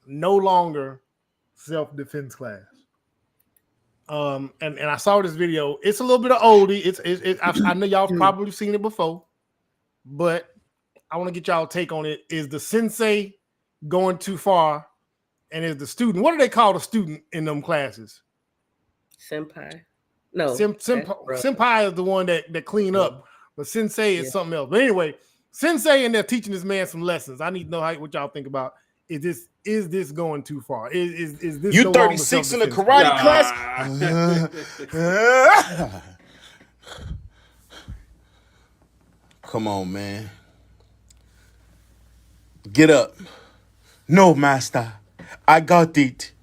no longer self-defense class. And I saw this video. It's a little bit of oldie. I know y'all probably seen it before, but I want to get y'all take on it. Is the sensei going too far, and is the student? What do they call the student in them classes? Senpai. No, senpai is the one that clean up, but sensei is something else. But anyway, sensei and they're teaching this man some lessons. I need to know what y'all think about. Is this going too far? Is this you 36 in the karate class? Come on, man. Get up. No, master. I got it.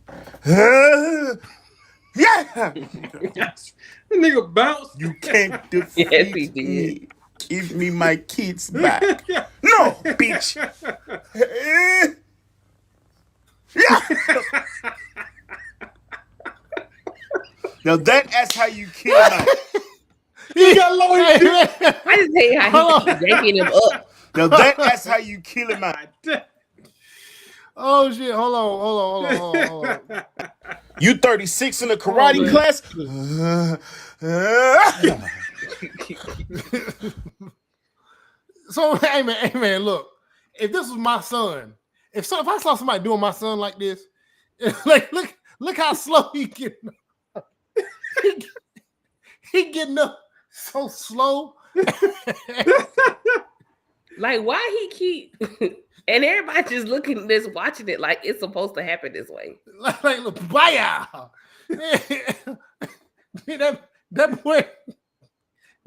Yeah. The nigga bounce. You can't defeat me. Give me my kids back. No, bitch. Now that's how you kill him. He got low. I just hate how he's yanking him up. Now that's how you kill him out. Oh shit! Hold on. You 36 in the karate class? So hey man, look. If this was my son, if I saw somebody doing my son like this, like look how slow he getting up. He getting up so slow. Like why he keep and everybody just looking at this, watching it like it's supposed to happen this way. Like look, baya. That boy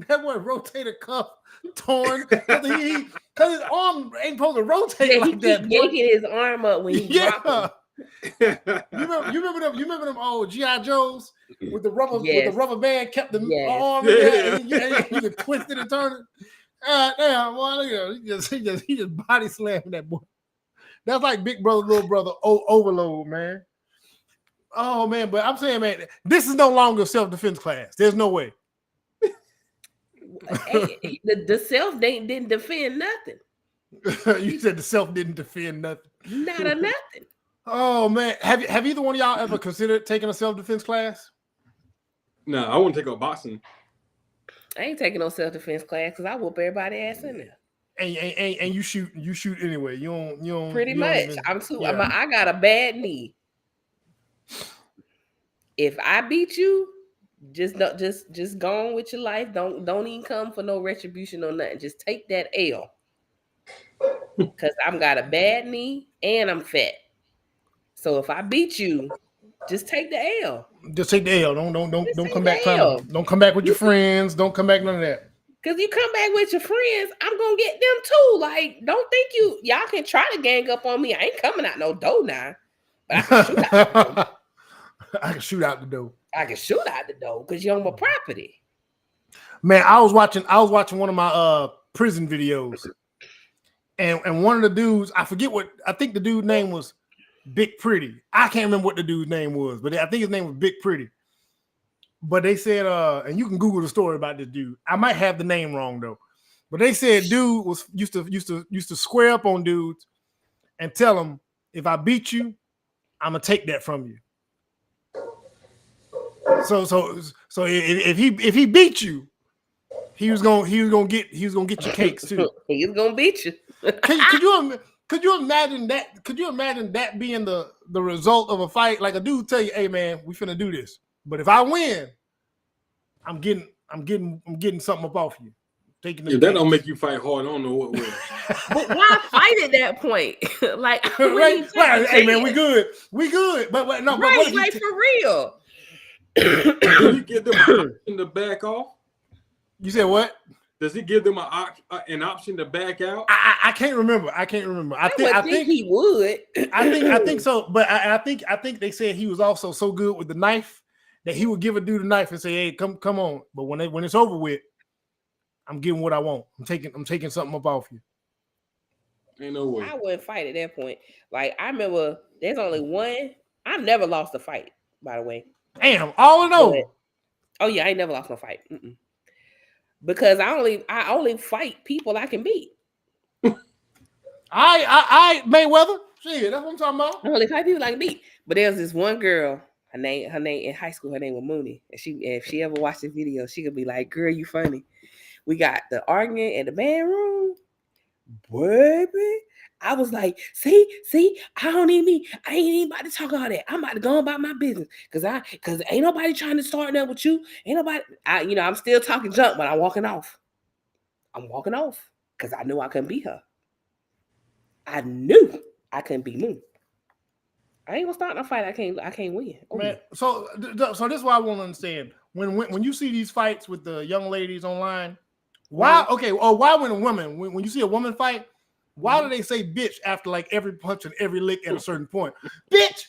rotator cuff torn because his arm ain't supposed to rotate like that. He yanking his arm up when he dropping. You remember them old G.I. Joes with the rubber band kept the arm in there and you could twist it and turn it. Damn, boy, look at him. He just body slamming that boy. That's like Big Brother, Little Brother overload, man. Oh man, but I'm saying, man, this is no longer a self-defense class. There's no way. The self didn't defend nothing. You said the self didn't defend nothing. Not a nothing. Oh man, have either one of y'all ever considered taking a self-defense class? No, I wouldn't take up boxing. I ain't taking no self-defense class because I whoop everybody ass in there. And you shoot anyway. You don't. Pretty you much. Don't even, I got a bad knee. If I beat you, just go on with your life. Don't even come for no retribution or nothing. Just take that L. Because I've got a bad knee and I'm fat. So if I beat you, just take the L. Just take the L. Don't come back. Don't come back with your friends. Don't come back none of that. Because you come back with your friends, I'm gonna get them too. Like, don't think y'all can try to gang up on me. I ain't coming out no door now. But I can shoot out the door. I can shoot out the door. I can shoot out the door because you're on my property. Man, I was watching one of my prison videos, and one of the dudes, I think the dude's name was Big Pretty. I can't remember what the dude's name was, but I think his name was Big Pretty. But they said, and you can Google the story about this dude. I might have the name wrong though, but they said dude used to square up on dudes and tell them, if I beat you, I'm gonna take that from you. So if he beat you, he was gonna get your cakes too. He's gonna beat you. Could you imagine that? Could you imagine that being the result of a fight? Like a dude tell you, "Hey man, we finna do this, but if I win, I'm getting something up off you." If that don't make you fight hard, I don't know what will. But why fight at that point? Like, right? Hey man, we good. But no, right? But like for real. Do you give them an option to back off? You said what? Does he give them an option to back out? I can't remember. I think he would. I think so. But I think they said he was also so good with the knife that he would give a dude a knife and say, "Hey, come on." But when it's over with, I'm getting what I want. I'm taking something up off you. Ain't no way. I wouldn't fight at that point. Like I remember, there's only one. I've never lost a fight, by the way. Damn, all in all. Oh yeah, I ain't never lost no fight. Because I only fight people I can beat. I Mayweather. Shit, that's what I'm talking about. Only fight people like me. But there was this one girl. Her name in high school. Her name was Mooney, and if she ever watched this video, she could be like, "Girl, you funny." We got the argument in the bedroom, baby. I was like, see, I ain't even about to talk all that. I'm about to go about my business. Cause ain't nobody trying to start that with you. Ain't nobody, I'm still talking junk, but I'm walking off. Because I knew I couldn't beat her. I knew I couldn't beat Moon. I ain't gonna start no fight. I can't win. Man, so this is why I want to understand. When you see these fights with the young ladies online, why when a woman when you see a woman fight, why do they say bitch after like every punch and every lick at a certain point? Bitch.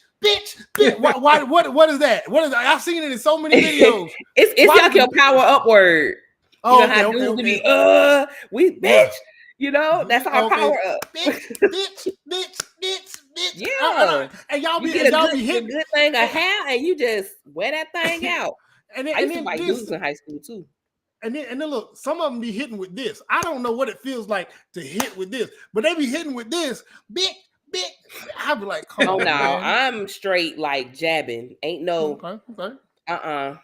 Why what is that? What is that? I've seen it in so many videos. it's like your power upward. Oh, how dudes okay. Be, we bitch. That's our power up. Bitch. Yeah. And y'all be hitting good thing of hair and you just wear that thing out. and then, I used to fight dudes in high school too. And then look, some of them be hitting with this. I don't know what it feels like to hit with this, but they be hitting with this. Bitch. I be like, come on, no, man. I'm straight like jabbing. Ain't no okay. I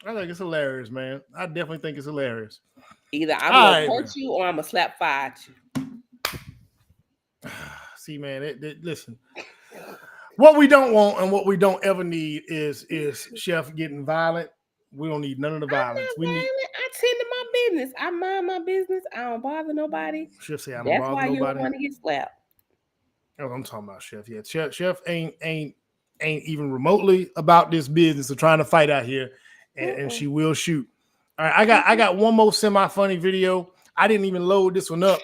think it's hilarious, man. I definitely think it's hilarious. Either I'm gonna punch you or I'm gonna slap fire at you. See, man, listen. What we don't want and what we don't ever need is Chef getting violent. We don't need none of the violence. I tend to my business. I mind my business. I don't bother nobody. Chef say I don't That's bother why nobody. You don't want to get slapped. Oh, I'm talking about Chef. Yeah, Chef ain't even remotely about this business of trying to fight out here, and she will shoot. All right, I got one more semi-funny video. I didn't even load this one up.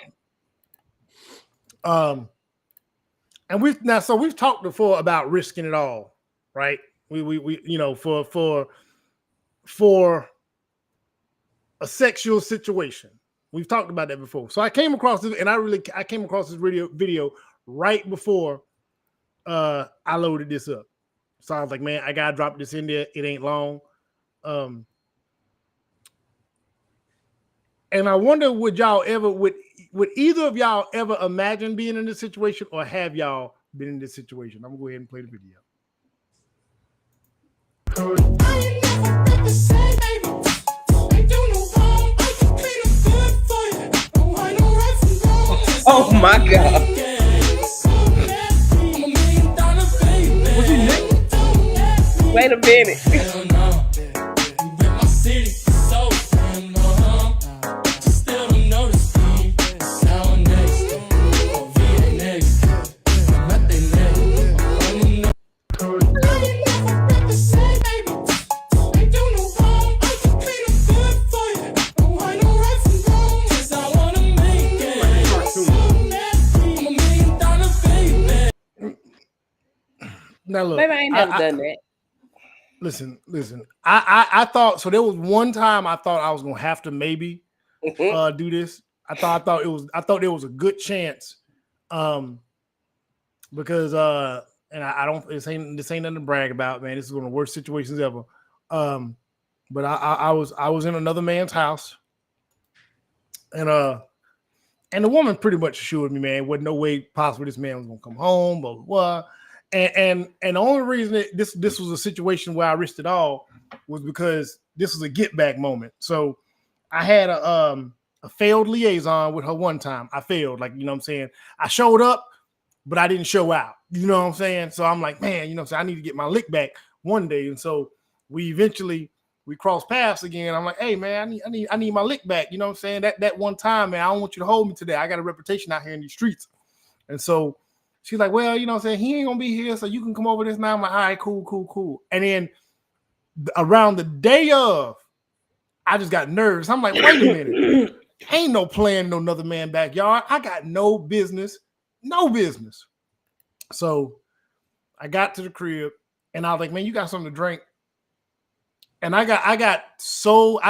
And we've talked before about risking it all, right? We for a sexual situation. We've talked about that before. So I came across this, and I came across this video right before I loaded this up. So I was like, man, I gotta drop this in there. It ain't long. And I wonder, would either of y'all ever imagine being in this situation, or have y'all been in this situation? I'm gonna go ahead and play the video. Oh my God. Wait a minute. Now look, maybe I ain't never done that. Listen. I thought so. There was one time I thought I was gonna have to maybe do this. I thought there was a good chance, because and I don't. This ain't nothing to brag about, man. This is one of the worst situations ever. But I was in another man's house, and the woman pretty much assured me, man, wasn't no way possible this man was gonna come home, blah blah blah. And the only reason this was a situation where I risked it all was because this was a get back moment. So I had a failed liaison with her one time. I failed, like, you know what I'm saying? I showed up, but I didn't show out. You know what I'm saying? So I'm like, man, you know what I'm saying? I need to get my lick back one day. And so we crossed paths again. I'm like, hey man, I need my lick back. You know what I'm saying? That one time, man, I don't want you to hold me today. I got a reputation out here in these streets. And so she's like, well, you know what I'm saying? He ain't gonna be here, so you can come over this now. I'm like, all right, cool. And then around the day of, I just got nervous. I'm like, wait a minute. Ain't no playing no another man backyard. I got no business. So I got to the crib and I was like, man, you got something to drink? And I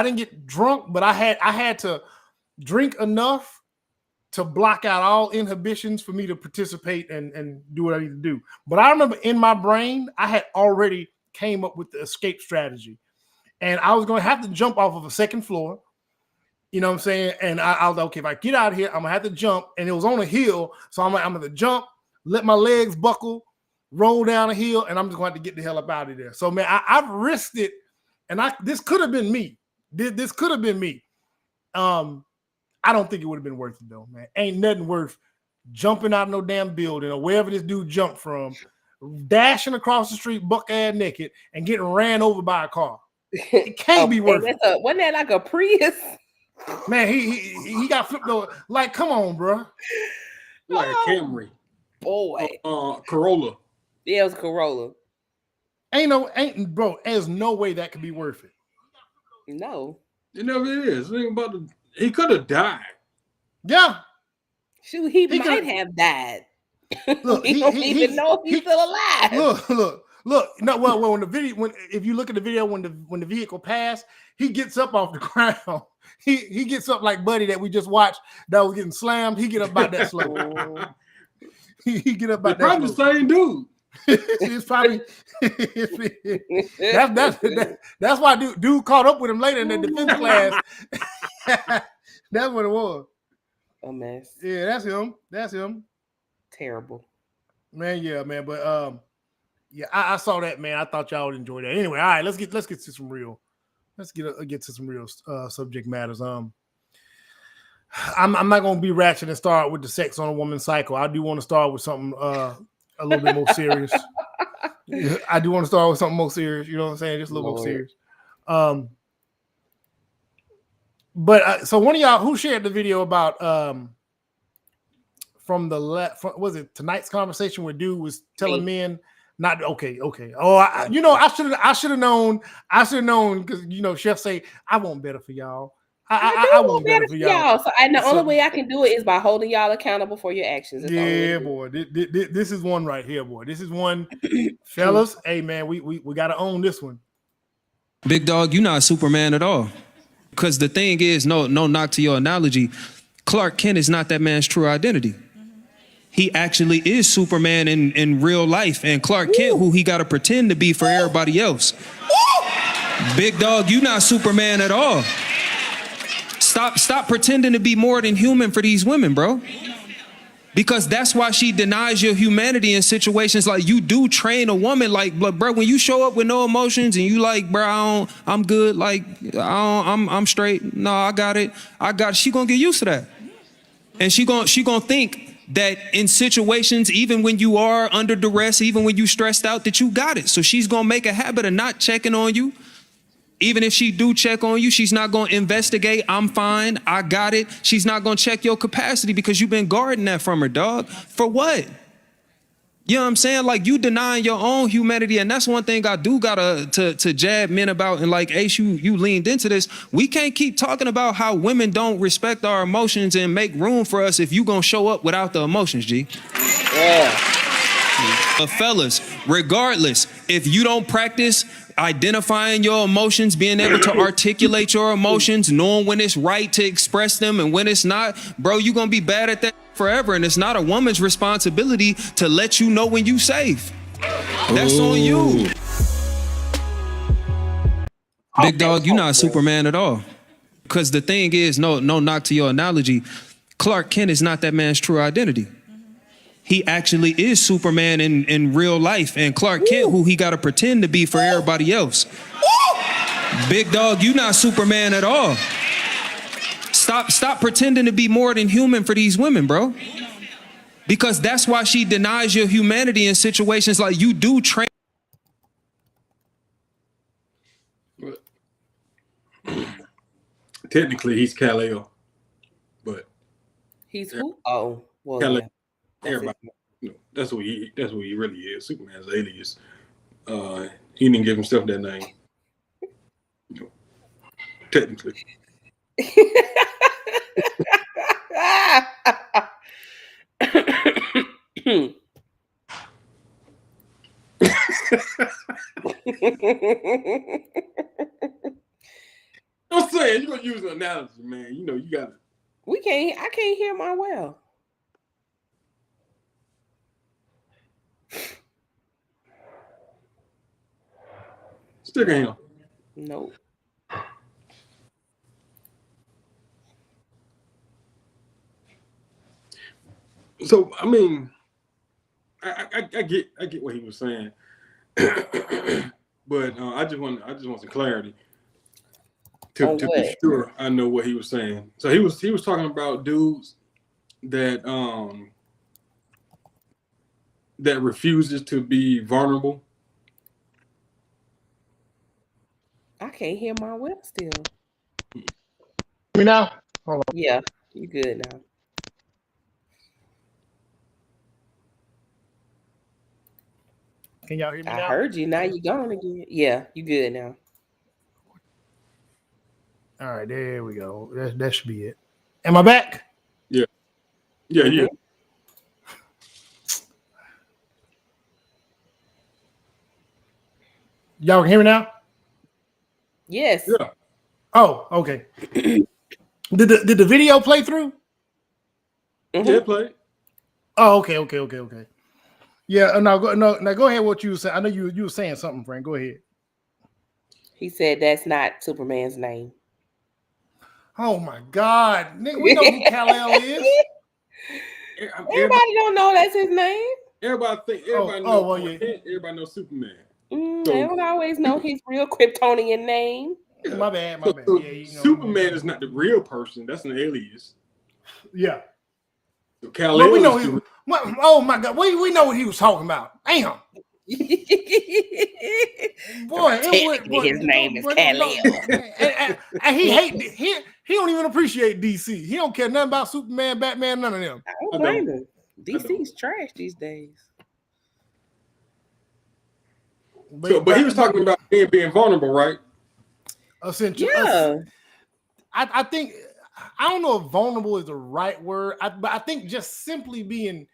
didn't get drunk, but I had to drink enough to block out all inhibitions for me to participate and do what I need to do. But I remember in my brain, I had already came up with the escape strategy. And I was going to have to jump off of a second floor. You know what I'm saying? And I was like, okay, if I get out of here, I'm going to have to jump. And it was on a hill. So I'm like, I'm going to jump. let my legs buckle, roll down a hill, and I'm just going to get the hell up out of there. So, man, I've risked it, and this could have been me. This could have been me. I don't think it would have been worth it, though, man. Ain't nothing worth jumping out of no damn building or wherever this dude jumped from, dashing across the street buck-ass naked, and getting ran over by a car. It can't be worth it. Wasn't that like a Prius? Man, he got flipped over. Like, come on, bro. Like a Camry. Boy. Corolla. Yeah, it was a Corolla. Bro, there's no way that could be worth it. No. It never is. Think about he could have died. Yeah. Shoot, he might have died. Look, he don't even know if he's still alive. Look. No, well, if you look at the video when the vehicle passed, he gets up off the ground. He gets up like Buddy that we just watched that was getting slammed. He get up about that slow. he get up about that. Probably the same dude. It's probably that's why dude caught up with him later in the defense class. That's what it was. A mess. Yeah, that's him. Terrible. Man, yeah, man. But yeah, I saw that, man. I thought y'all would enjoy that. Anyway, all right, let's get to some real subject matters. I'm not gonna be ratchet and start with the sex on a woman's cycle. I do want to start with something a little bit more serious. I do want to start with something more serious. You know what I'm saying? Just a little more serious. But so one of y'all who shared the video about from the left, was it tonight's conversation where dude was telling men not okay. Oh, I should have known because Chef say I want better for y'all. I want better for y'all. So the only way I can do it is by holding y'all accountable for your actions. Yeah, boy. This is one right here, boy. This is one, fellas. Hey, man, we got to own this one. Big dog, you're not Superman at all. Because the thing is, no knock to your analogy, Clark Kent is not that man's true identity. He actually is Superman in real life, and Clark Kent, who he got to pretend to be for everybody else. Big dog, you're not Superman at all. Stop pretending to be more than human for these women, bro. Because that's why she denies your humanity in situations like you do train a woman like, bro, when you show up with no emotions and you like, bro, I'm good. Like, I'm straight. No, I got it. She gonna get used to that. And she gonna think that in situations, even when you are under duress, even when you stressed out, that you got it. So she's gonna make a habit of not checking on you. Even if she do check on you, she's not going to investigate. I'm fine. I got it. She's not going to check your capacity because you've been guarding that from her, dog. For what? You know what I'm saying? Like, you denying your own humanity. And that's one thing I do got to jab men about. And like, Ace, you leaned into this. We can't keep talking about how women don't respect our emotions and make room for us if you going to show up without the emotions, G. Yeah. But fellas, regardless, if you don't practice identifying your emotions, being able to articulate your emotions, knowing when it's right to express them and when it's not, bro, you're going to be bad at that forever. And it's not a woman's responsibility to let you know when you safe. That's on you. Big dog, you're not Superman at all. Because the thing is, no knock to your analogy, Clark Kent is not that man's true identity. He actually is Superman in real life, and Clark Kent, who he got to pretend to be for everybody else. Big dog, you're not Superman at all. Stop pretending to be more than human for these women, bro. Because that's why she denies your humanity in situations like you do train. Technically, he's Kal-El, but he's who? Oh, well, Kal-El. yeah. Everybody, that's what he really is. Superman's alias. He didn't give himself that name. Technically. I'm saying you're gonna use an analogy, man. You got it. I can't hear my well. Stick a him. Nope. So I mean, I get what he was saying, but I just want some clarity to be sure I know what he was saying. So he was talking about dudes that that refuses to be vulnerable. I can't hear my well still. Me now? Hold on. Yeah, you good now. Can y'all hear me now? I heard you. Now you gone again. Yeah, you good now. All right, there we go. That should be it. Am I back? Yeah. Y'all can hear me now? Yes. Yeah. Oh, okay. Did the video play through? Mhm. Yeah, play. Oh, okay. Yeah, now go ahead. What you were saying? I know you were saying something, Frank. Go ahead. He said that's not Superman's name. Oh my God, nigga, we know who Kal-El is. Everybody don't know that's his name. Everybody knows Superman. They don't always know his real Kryptonian name. Yeah. My bad. So Yeah, Superman is not the real person. That's an alias. Yeah. So Kal-El we know him. Oh my God, we know what he was talking about. Damn. Boy, his name is Kal-El. And he don't even appreciate DC. He don't care nothing about Superman, Batman, none of them. I don't blame him. DC's trash these days. But he was talking about being vulnerable, right? Essentially, yeah. I think I don't know if vulnerable is the right word, but I think just simply being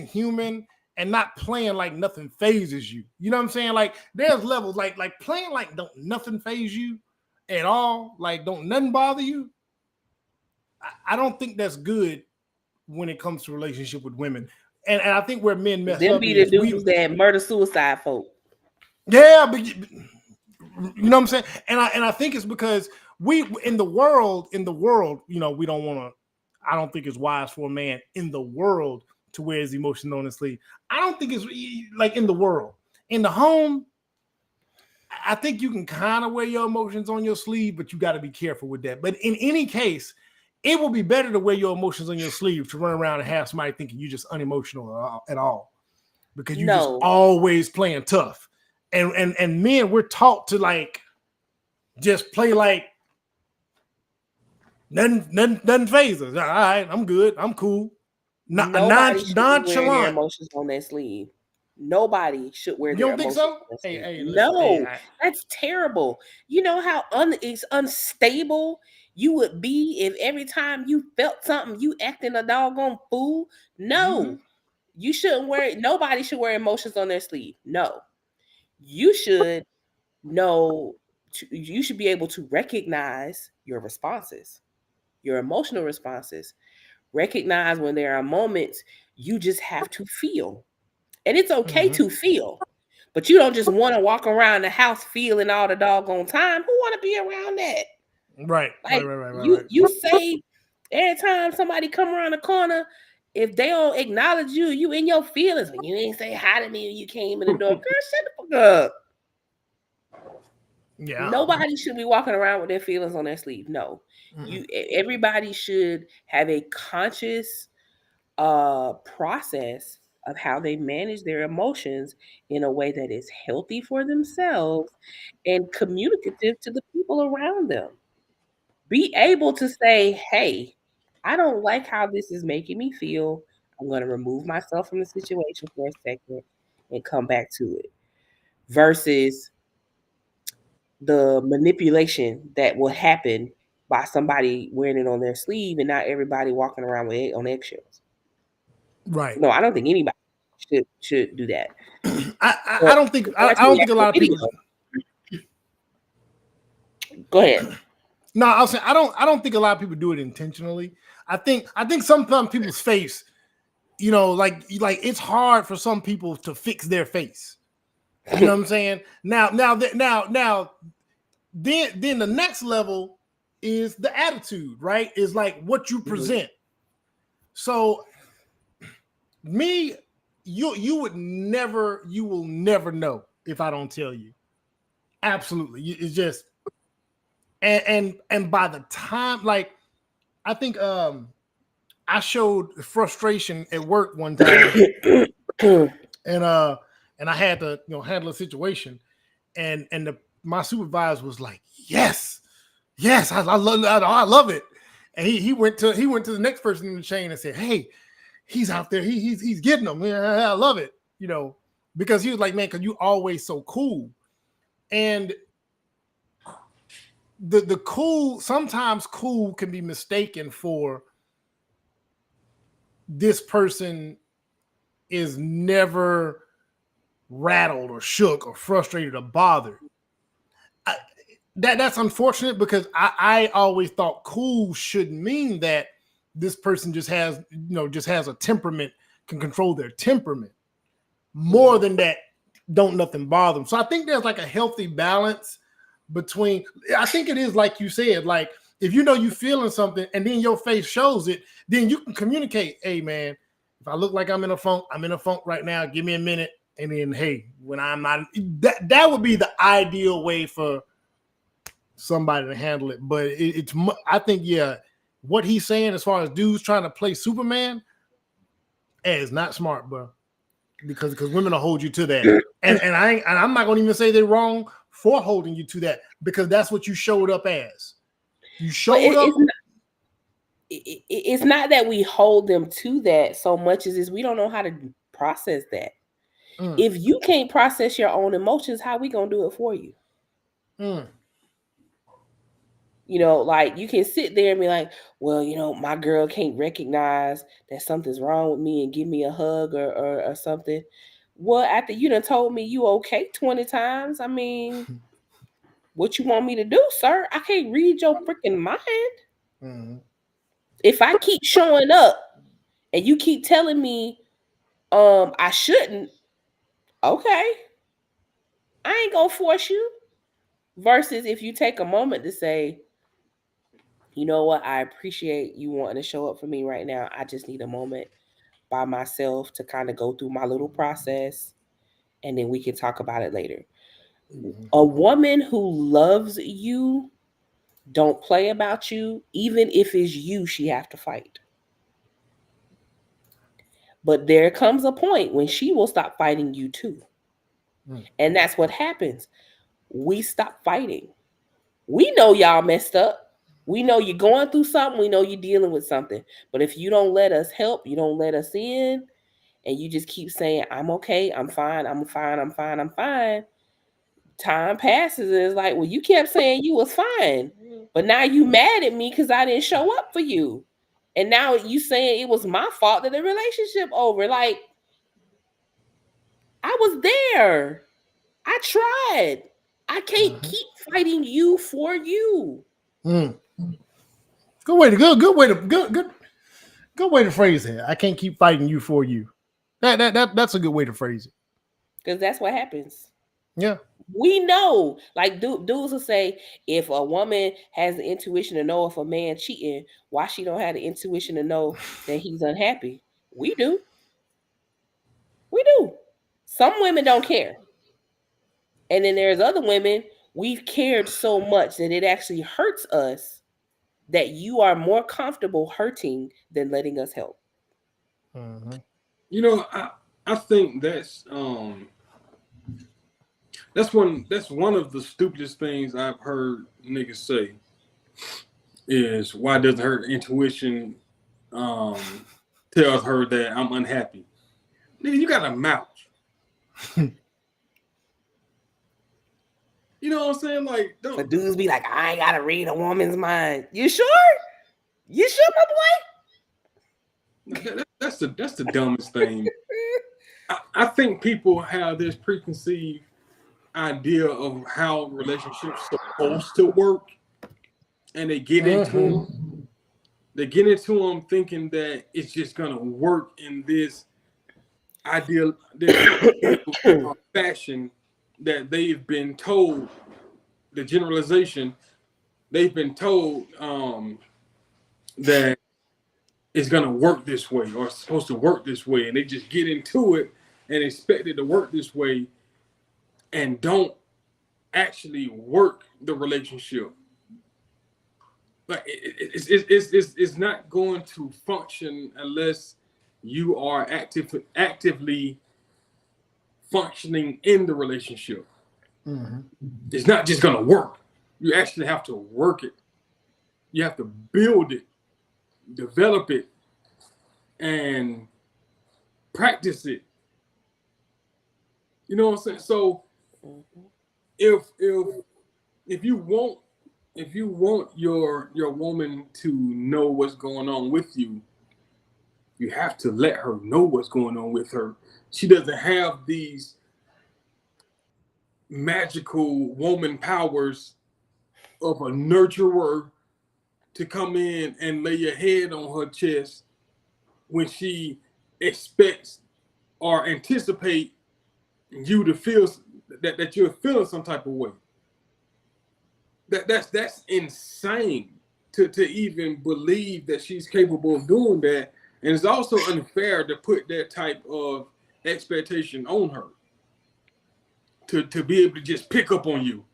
human and not playing like nothing phases you. You know what I'm saying? Like there's levels like playing like don't nothing phase you at all. Like don't nothing bother you. I don't think that's good when it comes to relationship with women. And I think where men mess Them up be the dudes that murder suicide folk. Yeah, but you know what I'm saying? And I think it's because we in the world, we don't want to. I don't think it's wise for a man in the world to wear his emotions on his sleeve. I don't think it's like in the world. In the home, I think you can kind of wear your emotions on your sleeve, but you got to be careful with that. But in any case, it will be better to wear your emotions on your sleeve to run around and have somebody thinking you're just unemotional at all, because you're just always playing tough. And men, we're taught to like just play like nothing phases. All right, I'm good, I'm cool. Nobody should wear their emotions on their sleeve. Nobody should wear their emotions on their sleeve. No, that's terrible. You know how it's unstable you would be if every time you felt something you acting a doggone fool. No, you shouldn't wear it. Nobody should wear emotions on their sleeve. No, you should know. You should be able to recognize your responses, your emotional responses. Recognize when there are moments you just have to feel. And it's okay to feel. But you don't just want to walk around the house feeling all the doggone time. Who want to be around that? Right. Like right. You say every time somebody come around the corner, if they don't acknowledge you, you in your feelings. When you ain't say hi to me when you came in the door, girl, shut the fuck up. Yeah. Nobody should be walking around with their feelings on their sleeve. No. Everybody should have a conscious process of how they manage their emotions in a way that is healthy for themselves and communicative to the people around them. Be able to say, hey, I don't like how this is making me feel. I'm going to remove myself from the situation for a second and come back to it. Versus the manipulation that will happen by somebody wearing it on their sleeve and not everybody walking around with it on eggshells. Right. No, I don't think anybody should do that. I don't think a lot of people. Go ahead. No, I'll say I don't think a lot of people do it intentionally. I think sometimes people's face, like it's hard for some people to fix their face. You know what I'm saying? Now, then the next level is the attitude, right? Is like what you present. So me, you will never know if I don't tell you. Absolutely. It's just and by the time, like, I think I showed frustration at work one time and I had to handle a situation and my supervisor was like, yes, I love it. And he went to the next person in the chain and said, hey, he's out there, he's getting them. Yeah, I love it, because he was like, man, because you always so cool. And the cool, sometimes cool can be mistaken for this person is never rattled or shook or frustrated or bothered. That's unfortunate because I always thought cool should mean that this person just has a temperament, can control their temperament more than that. Don't nothing bother them. So I think there's like a healthy balance between. I think it is like you said, like if you feeling something and then your face shows it, then you can communicate. Hey man, if I look like I'm in a funk right now. Give me a minute, and then hey, when I'm not, that would be the ideal way for somebody to handle it. But I think what he's saying as far as dudes trying to play Superman, is not smart, bro. Because women will hold you to that, and I'm not gonna even say they're wrong for holding you to that, because that's what you showed up as. You showed up. It's not that we hold them to that so much as we don't know how to process that. If you can't process your own emotions, how we gonna do it for you? Like you can sit there and be like, well, my girl can't recognize that something's wrong with me and give me a hug or something. Well, after you done told me you okay 20 times, I mean, what you want me to do, sir? I can't read your freaking mind. Mm-hmm. If I keep showing up and you keep telling me I shouldn't, okay, I ain't gonna force you. Versus if you take a moment to say, you know what, I appreciate you wanting to show up for me right now. I just need a moment by myself to kind of go through my little process, and then we can talk about it later. Mm-hmm. A woman who loves you don't play about you. Even if it's you she have to fight. But there comes a point when she will stop fighting you too. Mm. And that's what happens. We stop fighting. We know y'all messed up. We know you're going through something. We know you're dealing with something. But if you don't let us help, you don't let us in, and you just keep saying, I'm okay, I'm fine, I'm fine, I'm fine, I'm fine. Time passes and it's like, well, you kept saying you was fine, but now you mad at me because I didn't show up for you. And now you saying it was my fault that the relationship over. Like, I was there. I tried. I can't keep fighting you for you. Good way to phrase it. I can't keep fighting you for you. That's a good way to phrase it. Because that's what happens. Yeah. We know, like dudes will say, if a woman has the intuition to know if a man cheating, why she don't have the intuition to know that he's unhappy? We do. Some women don't care. And then there's other women, we've cared so much that it actually hurts us that you are more comfortable hurting than letting us help. Mm-hmm. I think that's one of the stupidest things I've heard niggas say is, why doesn't her intuition tell her that I'm unhappy? Nigga, you got a mouth. You know what I'm saying? Like, don't. But dudes be like, I ain't gotta read a woman's mind. You sure? You sure, my boy? That's the dumbest thing. I think people have this preconceived idea of how relationships are supposed to work, and they get into them thinking that it's just gonna work in this ideal fashion that they've been told. The generalization they've been told that is gonna work this way or it's supposed to work this way, and they just get into it and expect it to work this way, and don't actually work the relationship. Like it's not going to function unless you are actively functioning in the relationship. Mm-hmm. It's not just gonna work. You actually have to work it. You have to build it, develop it, and practice it. You know what I'm saying? So if you want your woman to know what's going on with you, you have to let her know what's going on with her. She doesn't have these magical woman powers of a nurturer to come in and lay your head on her chest when she expects or anticipate you to feel that you're feeling some type of way. That's insane to even believe that she's capable of doing that. And it's also unfair to put that type of expectation on her to be able to just pick up on you.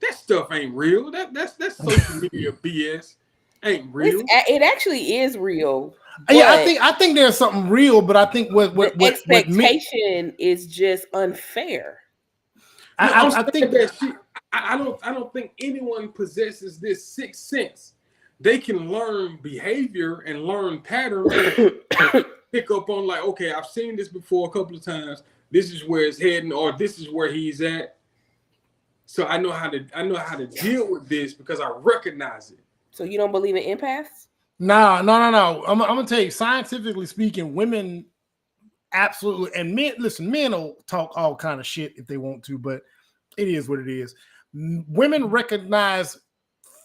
That stuff ain't real. That's social media BS. Ain't real. It actually is real. Yeah, I think there's something real, but I think what expectation is just unfair. I think that I don't think anyone possesses this sixth sense. They can learn behavior and learn patterns, pick up on like, okay, I've seen this before a couple of times. This is where it's heading, or this is where he's at. So I know how to deal with this because I recognize it. So you don't believe in empaths? No. I'm gonna tell you, scientifically speaking, women absolutely, and men. Listen, men will talk all kind of shit if they want to, but it is what it is. Women recognize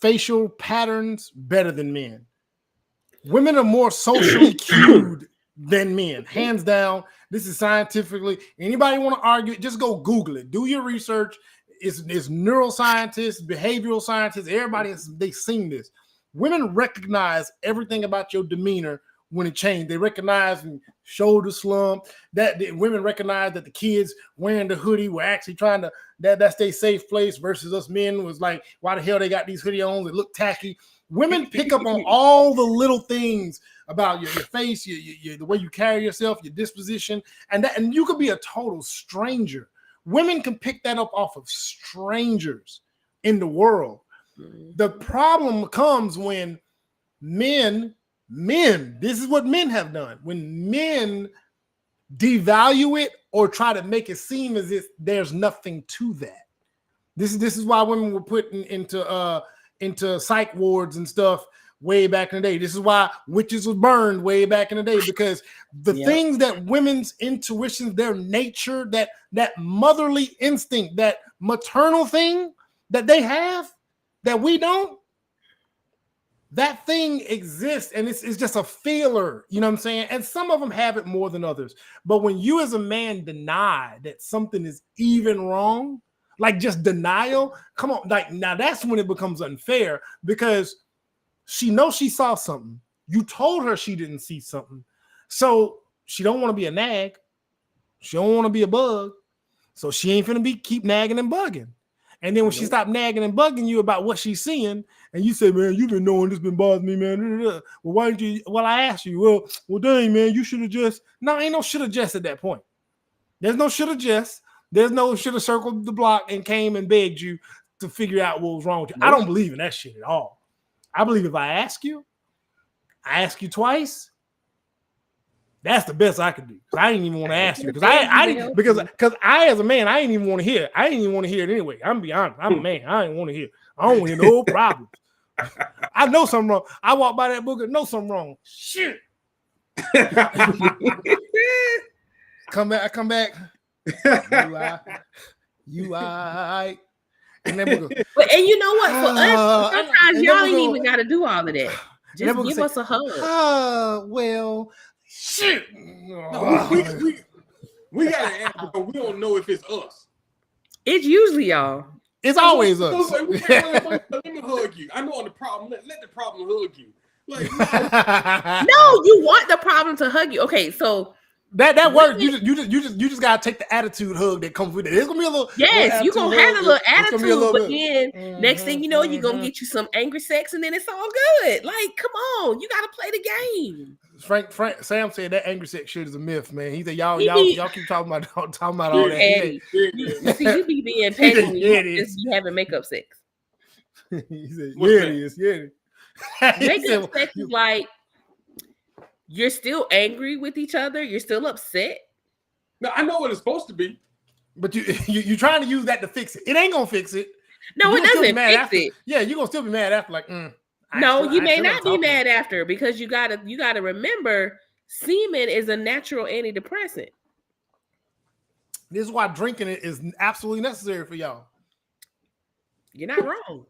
facial patterns better than men. Women are more socially cued than men, hands down. This is scientifically. Anybody want to argue? Just go Google it. Do your research. It's neuroscientists, behavioral scientists. Everybody they've seen this. Women recognize everything about your demeanor when it changed. They recognize shoulder slump. Women recognize that the kids wearing the hoodie were actually trying to that's their safe place versus us men was like, why the hell they got these hoodie on? They look tacky. Women pick up on all the little things about your face, your the way you carry yourself, your disposition, and you could be a total stranger. Women can pick that up off of strangers in the world. The problem comes when men, this is what men have done. When men devalue it or try to make it seem as if there's nothing to that. This is why women were put into psych wards and stuff way back in the day. This is why witches were burned way back in the day, because the things that women's intuitions, their nature, that motherly instinct, that maternal thing that they have that we don't, that thing exists, and it's just a feeler, you know what I'm saying? And some of them have it more than others. But when you as a man deny that something is even wrong, like just denial, come on, like now that's when it becomes unfair, because she knows she saw something. You told her she didn't see something. So she don't want to be a nag. She don't want to be a bug. So she ain't finna keep nagging and bugging. And then when she stopped nagging and bugging you about what she's seeing, and you say, man, you've been knowing this been bothering me, man. Well, why didn't you? Well, I asked you. Well, dang, man, you should have just. No, ain't no should have just at that point. There's no should have just. There's no should have circled the block and came and begged you to figure out what was wrong with you. I don't believe in that shit at all. I believe if I ask you twice, that's the best I could do. I didn't even want to ask you because I as a man, I didn't even want to hear it. I didn't even want to hear it anyway. I'm gonna be honest. I'm a man. I didn't want to hear it. I don't want to hear no problems. I know something wrong. I walk by that book and know something wrong. Shit. Come back. You I. And you know what? For us, sometimes y'all ain't even got to do all of that. Just give us a hug. Well, shit. We got to ask because we don't know if it's us. It's usually y'all. It's always us. Let me hug you. I know on the problem. Let the problem hug you. Like, No, you want the problem to hug you. Okay, so that works. You just gotta take the attitude hug that comes with it. It's gonna be a little. yes, you're gonna have a little attitude, but then bit. next thing you know, you're gonna get you some angry sex, and then it's all good. Like, come on, you gotta play the game. Sam said that angry sex shit is a myth, man. He said y'all keep talking about all that. Petty. You see, you be being petty when you having makeup sex. He said, yeah, it is. Yeah. Makeup sex is like you're still angry with each other. You're still upset. No, I know what it's supposed to be. But you're trying to use that to fix it. It ain't gonna fix it. No, it doesn't fix it. Yeah, you're gonna still be mad after, like, no, you may not be mad after, because you gotta remember, semen is a natural antidepressant. This is why drinking it is absolutely necessary for y'all. You're not wrong.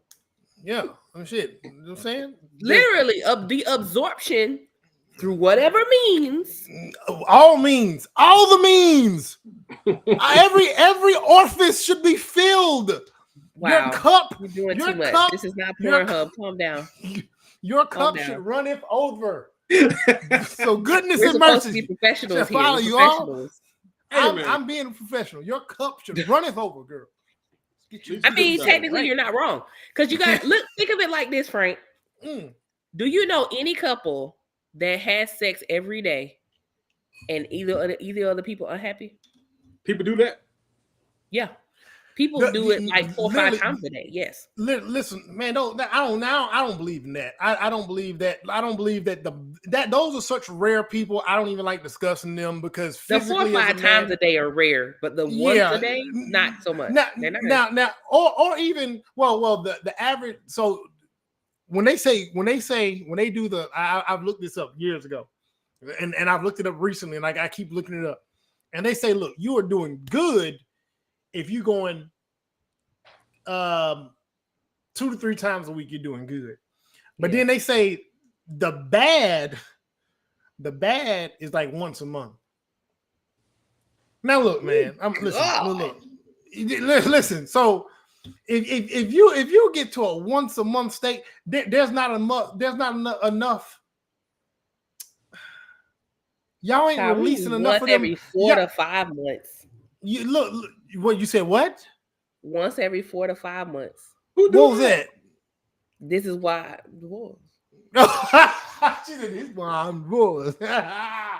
Yeah, shit. You know what I'm saying? Literally, the absorption through whatever means. All the means. Every orifice should be filled. Wow. Your cup. You're doing too much. This is not Pornhub. Calm down. Your cup should runneth over. So goodness We're and mercy. To be professionals here. Follow you all. I'm being a professional. Your cup should runneth over, girl. I mean, technically, you're not wrong, because you got think of it like this, Frank. Do you know any couple that has sex every day and either other people unhappy? People do that? Yeah. People do it like 4 or 5 times a day. Yes. Listen, man. I don't believe in that. I don't believe that. I don't believe that those are such rare people. I don't even like discussing them, because the 4 or 5 times a day are rare, but the once a day, not so much. Now, or even the average. So when they do the, I've looked this up years ago, and I've looked it up recently, and I keep looking it up, and they say, look, you are doing good if you're going 2 to 3 times a week, you're doing good. But then they say the bad is like once a month. Now look, man, listen. So if you get to a once a month state, there's not enough. Y'all ain't releasing enough of them. Every 4 to 5 months. You look. What you said? What? Once every 4 to 5 months. What was that? This is why divorce. She said, "This why I'm divorced." Yeah,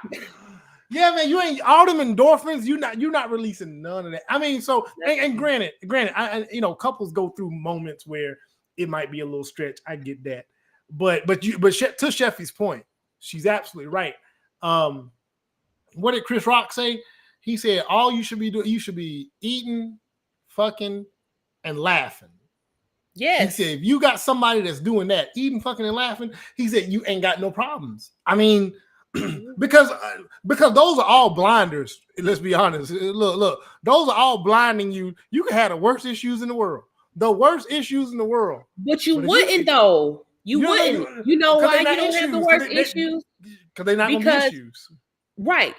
man, you ain't all them endorphins. You're not releasing none of that. I mean, so and granted, I couples go through moments where it might be a little stretch. I get that, but to Sheffy's point, she's absolutely right. What did Chris Rock say? He said, all you should be doing, you should be eating, fucking, and laughing. Yes. He said, if you got somebody that's doing that, eating, fucking, and laughing, he said, you ain't got no problems. I mean, because those are all blinders. Let's be honest. Look, those are all blinding you. You can have the worst issues in the world. But you wouldn't, though. You wouldn't. You know why you don't have the worst issues? Because they're not going to be issues. Right.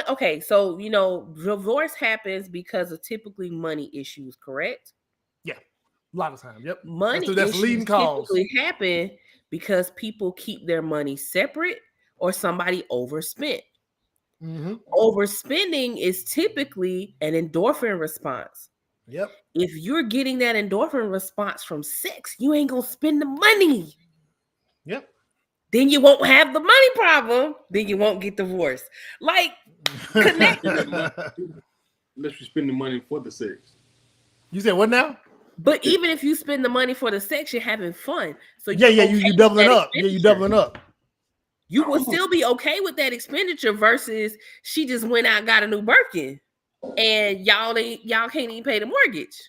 Okay, so divorce happens because of typically money issues, correct? Yeah, a lot of times. Yep. Money issues leading cause. Typically happen because people keep their money separate or somebody overspent. Mm-hmm. Overspending is typically an endorphin response. Yep. If you're getting that endorphin response from sex, you ain't gonna spend the money. Yep. Then you won't have the money problem. Then you won't get divorced. Like, connect. Unless you spend the money for the sex. You said what now? But even if you spend the money for the sex, you're having fun. So you doubling up. Yeah, you doubling up. You will still be okay with that expenditure versus she just went out and got a new Birkin, and y'all can't even pay the mortgage.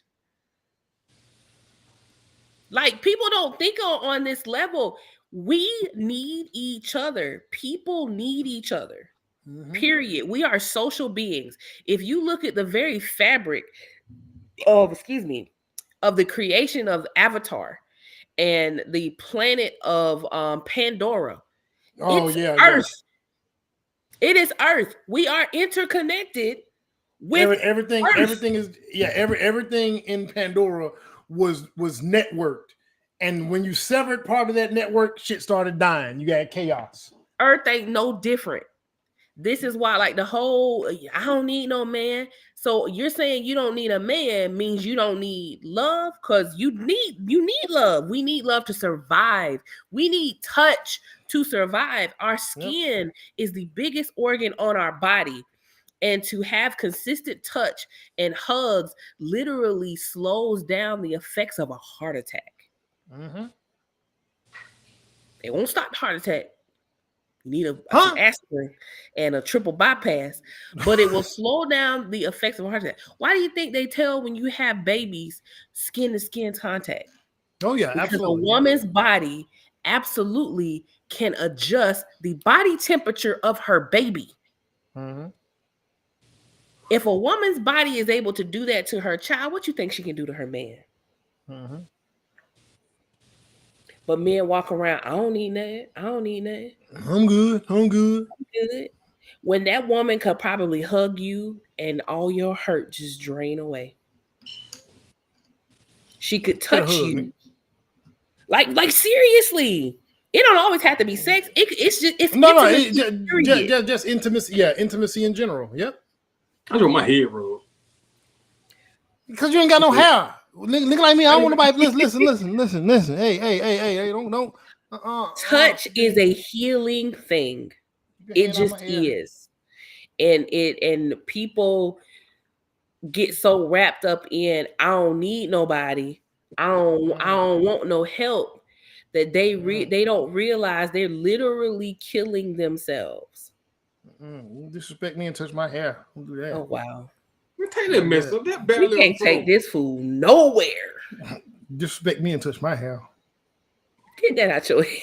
Like, people don't think on this level. We need each other. People need each other. Mm-hmm. Period. We are social beings. If you look at the very fabric of the creation of Avatar and the planet of Pandora, it's Earth. Yes. It is Earth. We are interconnected with everything. Earth. Everything is everything in Pandora was networked. And when you severed part of that network, shit started dying. You got chaos. Earth ain't no different. This is why, like the whole, I don't need no man. So you're saying you don't need a man means you don't need love, because you need love. We need love to survive. We need touch to survive. Our skin is the biggest organ on our body, and to have consistent touch and hugs literally slows down the effects of a heart attack. Mm-hmm. It won't stop the heart attack. You need some aspirin and a triple bypass, but it will slow down the effects of a heart attack. Why do you think they tell when you have babies skin to skin contact? Oh yeah, because absolutely. a woman's body absolutely can adjust the body temperature of her baby. Mm-hmm. If a woman's body is able to do that to her child, what you think she can do to her man? Mm-hmm. But men walk around, I don't need nothing. I don't need nothing. I'm good. I'm good. Good. When that woman could probably hug you and all your hurt just drain away. She could touch you. Like seriously. It don't always have to be sex. It's just intimacy. Yeah, intimacy in general. Yep. I know my head roll. Because you ain't got no hair. Nigga like me, I don't want nobody. Listen. Hey, don't. Touch is a healing thing. It just is. And people get so wrapped up in, I don't need nobody. I don't want no help, that they don't realize they're literally killing themselves. Disrespect me and touch my hair. Don't do that. Oh wow. Take that mess up. That we can't take this fool nowhere. Disrespect me and touch my hair. Get that out your head.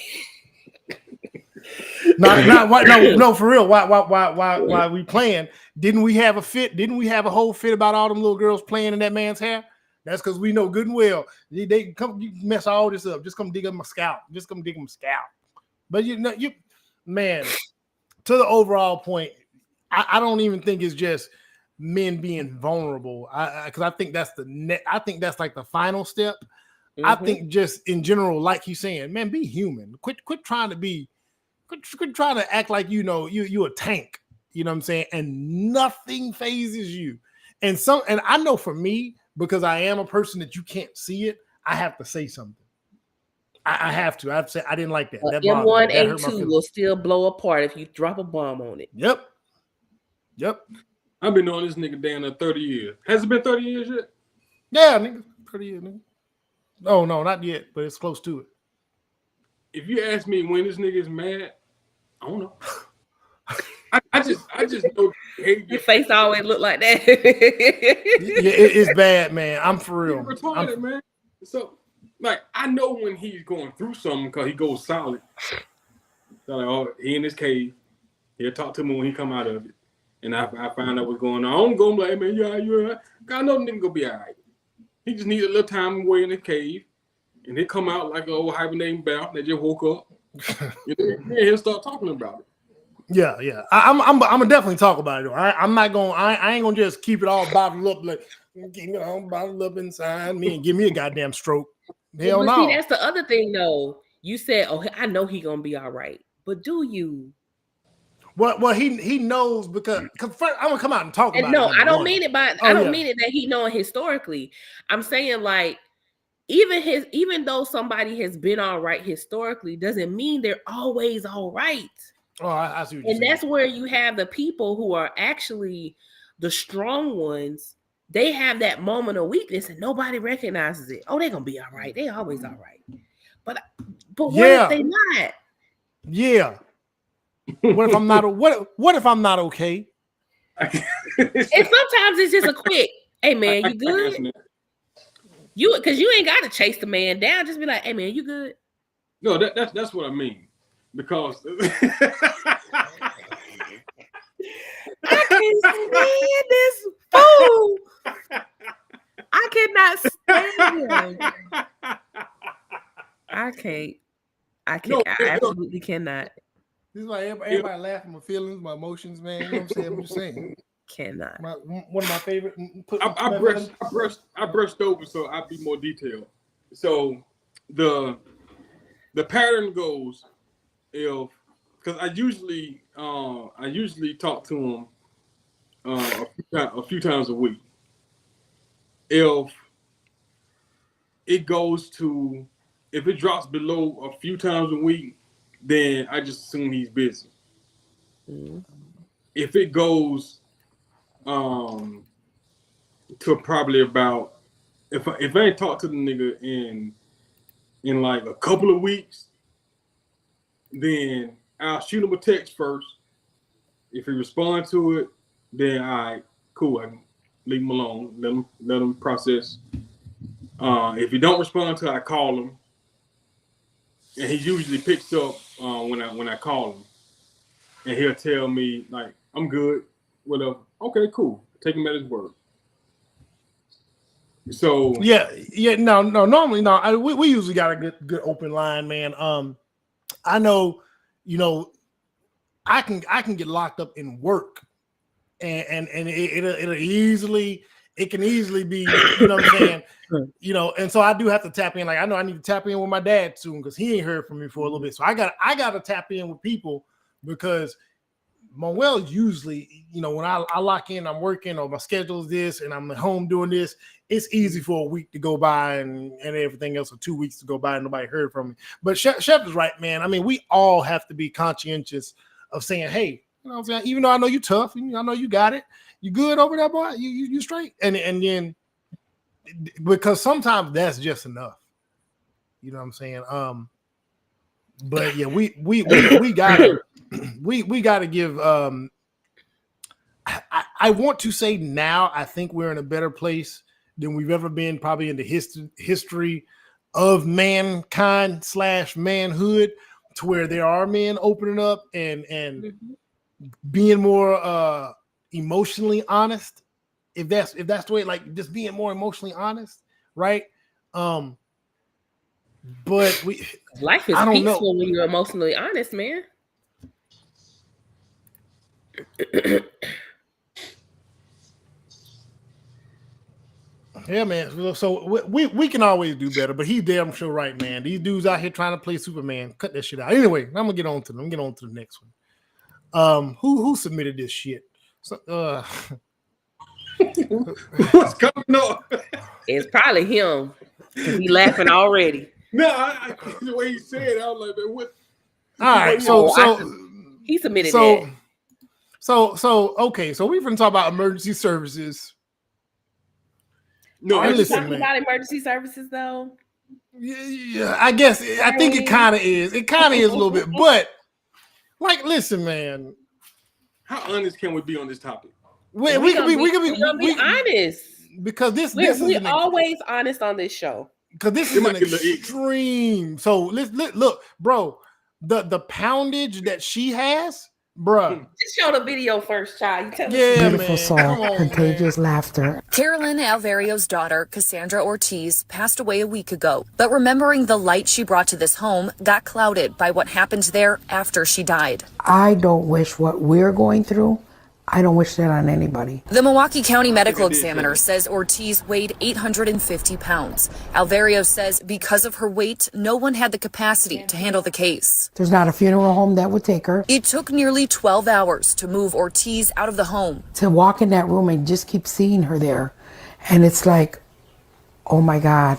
No, for real. Why we playing? Didn't we have a fit? Didn't we have a whole fit about all them little girls playing in that man's hair? That's because we know good and well they come, you mess all this up. Just come dig up my scalp. But man, to the overall point, I don't even think it's just men being vulnerable. Because I think that's I think that's like the final step. Mm-hmm. I think just in general, like he's saying, man, be human. Quit trying to act like you a tank. You know what I'm saying? And nothing phases you. And I know for me, because I am a person that you can't see it, I have to say something. I have to. I have to say I didn't like that. That M1A2 will still blow apart if you drop a bomb on it. Yep. I've been knowing this nigga down there 30 years. Has it been 30 years yet? Yeah, nigga. 30 years, nigga. Oh, no, not yet, but it's close to it. If you ask me when this nigga is mad, I don't know. I just know your face always look like that. It's bad, man. I'm for real. He's retarded, man. So, like, I know when he's going through something because he goes solid. So, like, oh, he in his cave. He'll talk to me when he come out of it. And I find out what's going on. I don't go like, hey, man, you all right? I know the nigga gonna be all right. He just needs a little time away in the cave. And he come out like an old hibernating bear that just woke up. And then he'll start talking about it. Yeah. I'm gonna definitely talk about it though. I'm not gonna. I ain't gonna just keep it all bottled up like bottled up inside me and give me a goddamn stroke. Hell no. See, that's the other thing though. You said, "Oh, I know he gonna be all right," but do you? Well, he knows because first, I'm gonna come out and talk about it. No, I don't mean it I don't mean it that he knowing historically. I'm saying like even though somebody has been all right historically, doesn't mean they're always all right. Oh, I see what you're saying. And that's where you have the people who are actually the strong ones. They have that moment of weakness and nobody recognizes it. Oh, they're gonna be all right. They always all right. But what if they not? Yeah. What if I'm not? What if I'm not okay? And sometimes it's just a quick, hey man, you good? Because you ain't got to chase the man down. Just be like, hey man, you good? No, that's what I mean. Because I can't stand this fool. I cannot stand him. I can't. No, I absolutely cannot. This is why everybody laughing my feelings, my emotions, man. You know what I'm saying? I'm just saying. Cannot. One of my favorite. I brushed over, so I'll be more detailed. So the pattern goes if because I usually talk to him a few times a week. If it drops below a few times a week, then I just assume he's busy. Mm-hmm. If it goes to probably about if I ain't talked to the nigga in like a couple of weeks, then I'll shoot him a text first. If he responds to it, then all right, cool. I can leave him alone. Let him process. If he don't respond to it, I call him, and he usually picks up when I call him, and he'll tell me like I'm good, whatever. Okay, cool. Take him at his word. So yeah, no. Normally, no. We usually got a good open line, man. I know, I can get locked up in work, and it can easily be, you know what I'm saying, and so I do have to tap in. Like I know I need to tap in with my dad soon because he ain't heard from me for a little bit. So I got to tap in with people because Manuel usually, when I lock in, I'm working or my schedule is this and I'm at home doing this, it's easy for a week to go by and everything else, or 2 weeks to go by and nobody heard from me. But Chef is right, man. I mean, we all have to be conscientious of saying, hey, you know what I'm saying? Even though I know you tough, I know you got it. You good over there, boy? You straight? And then because sometimes that's just enough. You know what I'm saying? But yeah, we gotta we gotta give I want to say now I think we're in a better place than we've ever been probably in the history of mankind / manhood, to where there are men opening up and being more emotionally honest, if that's the way, like just being more emotionally honest, right? But life is peaceful when you're emotionally honest, man. Yeah, man. So we can always do better, but he's damn sure right, man. These dudes out here trying to play Superman, cut that shit out. Anyway, I'm gonna get on to them. Get on to the next one. Who submitted this shit? So, what's coming up? It's probably him. He laughing already. No, I the way he said it, I was like, man, what? All right, so he submitted that. So okay, so we're gonna talk about emergency services. No, are you talking about emergency services though? Yeah, I guess I think it kind of is. It kind of is a little bit, but like, listen, man. How honest can we be on this topic? We can be honest because this we're always honest on this show. Because this is an extreme. So look, bro. The poundage that she has, bro. Just show the video first, child. Beautiful soul, contagious laughter. Carolyn Alvario's daughter, Cassandra Ortiz, passed away a week ago. But remembering the light she brought to this home got clouded by what happened there after she died. I don't wish what we're going through. I don't wish that on anybody. The Milwaukee County Medical Examiner says Ortiz weighed 850 pounds. Alvario says because of her weight, no one had the capacity to handle the case. There's not a funeral home that would take her. It took nearly 12 hours to move Ortiz out of the home. To walk in that room and just keep seeing her there. And it's like, oh my God.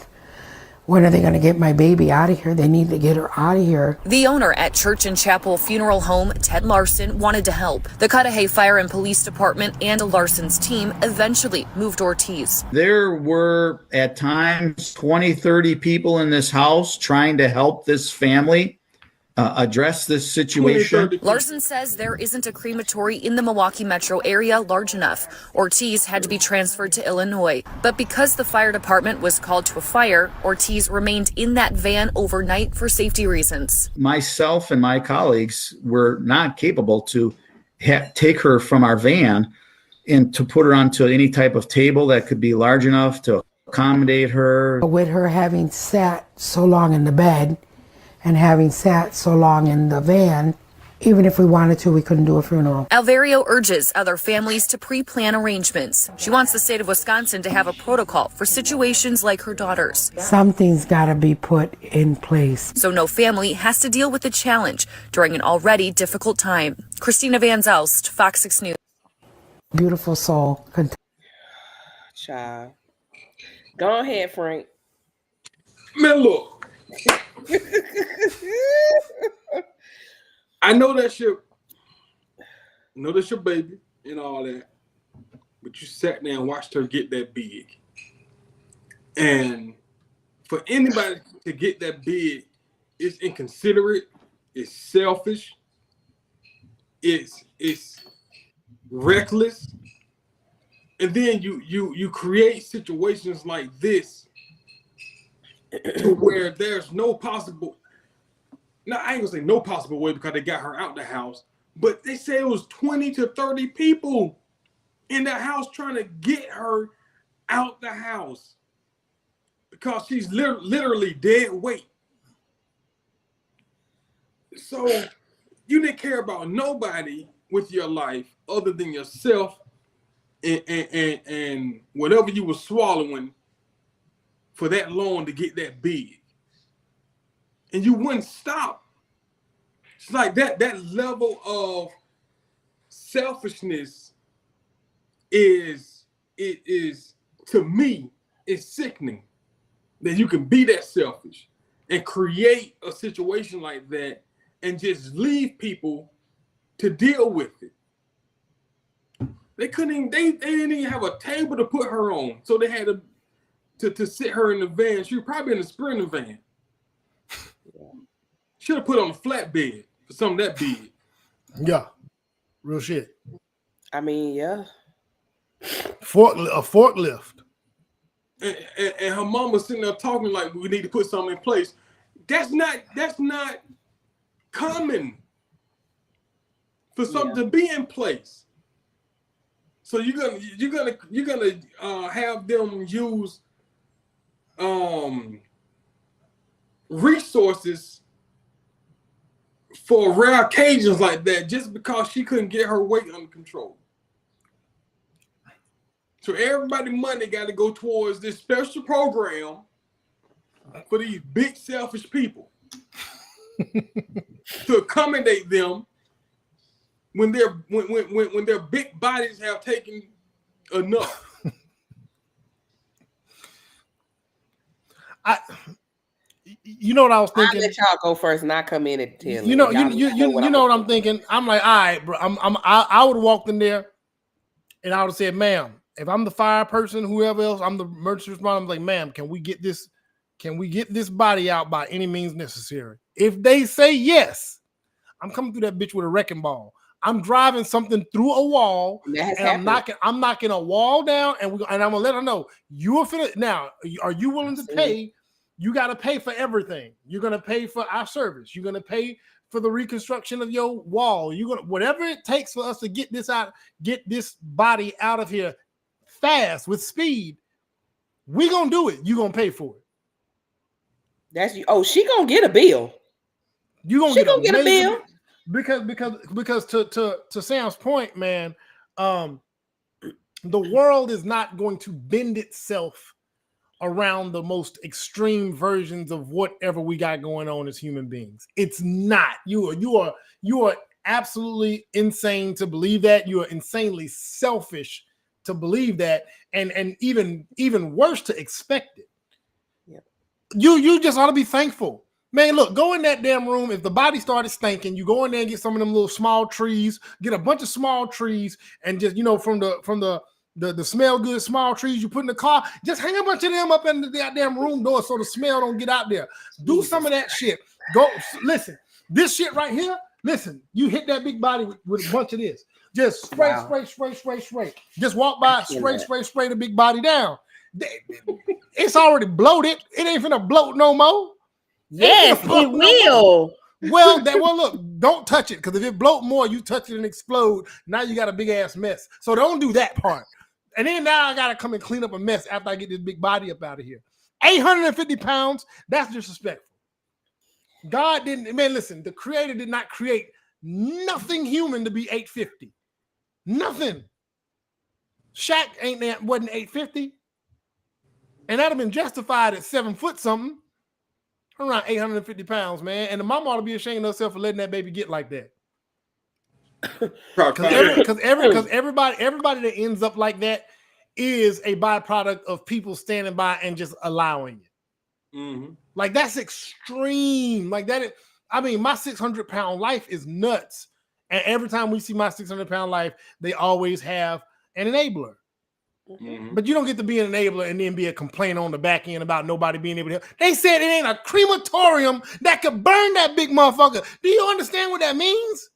When are they going to get my baby out of here? They need to get her out of here. The owner at Church and Chapel Funeral Home, Ted Larson, wanted to help. The Cudahy Fire and Police Department and Larson's team eventually moved Ortiz. There were at times 20, 30 people in this house trying to help this family address this situation. Larson says there isn't a crematory in the Milwaukee metro area large enough. Ortiz had to be transferred to Illinois. But because the fire department was called to a fire, Ortiz remained in that van overnight for safety reasons. Myself and my colleagues were not capable to take her from our van and to put her onto any type of table that could be large enough to accommodate her. With her having sat so long in the bed, and having sat so long in the van, Even if we wanted to, we couldn't do a funeral. Alvario urges other families to pre-plan arrangements. She wants the state of Wisconsin to have a protocol for situations like her daughter's. Something's got to be put in place, so no family has to deal with the challenge during an already difficult time. Christina Van Zelst, Fox 6 News. Beautiful soul. Child. Go ahead, Frank. Man, look. I know that's your baby and all that, but you sat there and watched her get that big. And for anybody to get that big, it's inconsiderate, it's selfish, it's reckless. And then you create situations like this to where there's no possible. Now, I ain't gonna say no possible way because they got her out the house, but they say it was 20 to 30 people in the house trying to get her out the house because she's literally dead weight. So you didn't care about nobody with your life other than yourself and whatever you were swallowing for that long to get that big. And you wouldn't stop. It's like that level of selfishness is to me, it's sickening that you can be that selfish and create a situation like that and just leave people to deal with it. They didn't even have a table to put her on. So they had to sit her in the van. She was probably in the Sprinter van. Should have put on a flatbed for something that big. Yeah, real shit. I mean, yeah. A forklift. And her mom was sitting there talking like we need to put something in place. That's not common for something to be in place. So you're gonna have them use resources for rare occasions like that just because she couldn't get her weight under control. So everybody's money got to go towards this special program for these big selfish people to accommodate them when their big bodies have taken enough. You know what I was thinking? I'll let y'all go first, and I come in and tell you know what I'm thinking. I'm like, all right, bro. I would have walked in there, and I would have said, "Ma'am, if I'm the fire person, whoever else, I'm the emergency responder. I'm like, ma'am, can we get this body out by any means necessary?" If they say yes, I'm coming through that bitch with a wrecking ball. I'm driving something through a wall, and I'm knocking a wall down, and I'm gonna let her know you are finna. Now, are you willing to pay? You got to pay for everything. You're gonna pay for our service. You're gonna pay for the reconstruction of your wall. You're gonna whatever it takes for us to get this out, get this body out of here fast with speed. We gonna do it. You gonna pay for it. That's you. Oh, she gonna get a bill. You gonna get a bill because to Sam's point, man, the world is not going to bend itself around the most extreme versions of whatever we got going on as human beings. It's not. You are absolutely insane to believe that. You are insanely selfish to believe that, and even worse to expect it. Yeah. You just ought to be thankful. Man, look, go in that damn room. If the body started stinking, you go in there and get some of them little small trees, get a bunch of small trees, and just, from the smell good small trees you put in the car, just hang a bunch of them up in the goddamn room door so the smell don't get out there. Do some of that shit. Go listen. This shit right here. Listen, you hit that big body with a bunch of this. Just spray. Just walk by, spray the big body down. It's already bloated. It ain't finna bloat no more. Yes, it will. Well, look, don't touch it, because if it bloat more, you touch it and explode. Now you got a big ass mess. So don't do that part. And then now I gotta come and clean up a mess after I get this big body up out of here. 850 pounds, that's disrespectful. God didn't, man, listen, the creator did not create nothing human to be 850. Nothing. Shaq wasn't 850. And that'd have been justified at 7 foot something. Around 850 pounds, man. And the mama ought to be ashamed of herself for letting that baby get like that. Because everybody that ends up like that is a byproduct of people standing by and just allowing it. Mm-hmm. Like, that's extreme. Like, I mean, my 600-pound life is nuts. And every time we see my 600-pound life, they always have an enabler. Mm-hmm. But you don't get to be an enabler and then be a complainer on the back end about nobody being able to help. They said it ain't a crematorium that could burn that big motherfucker. Do you understand what that means?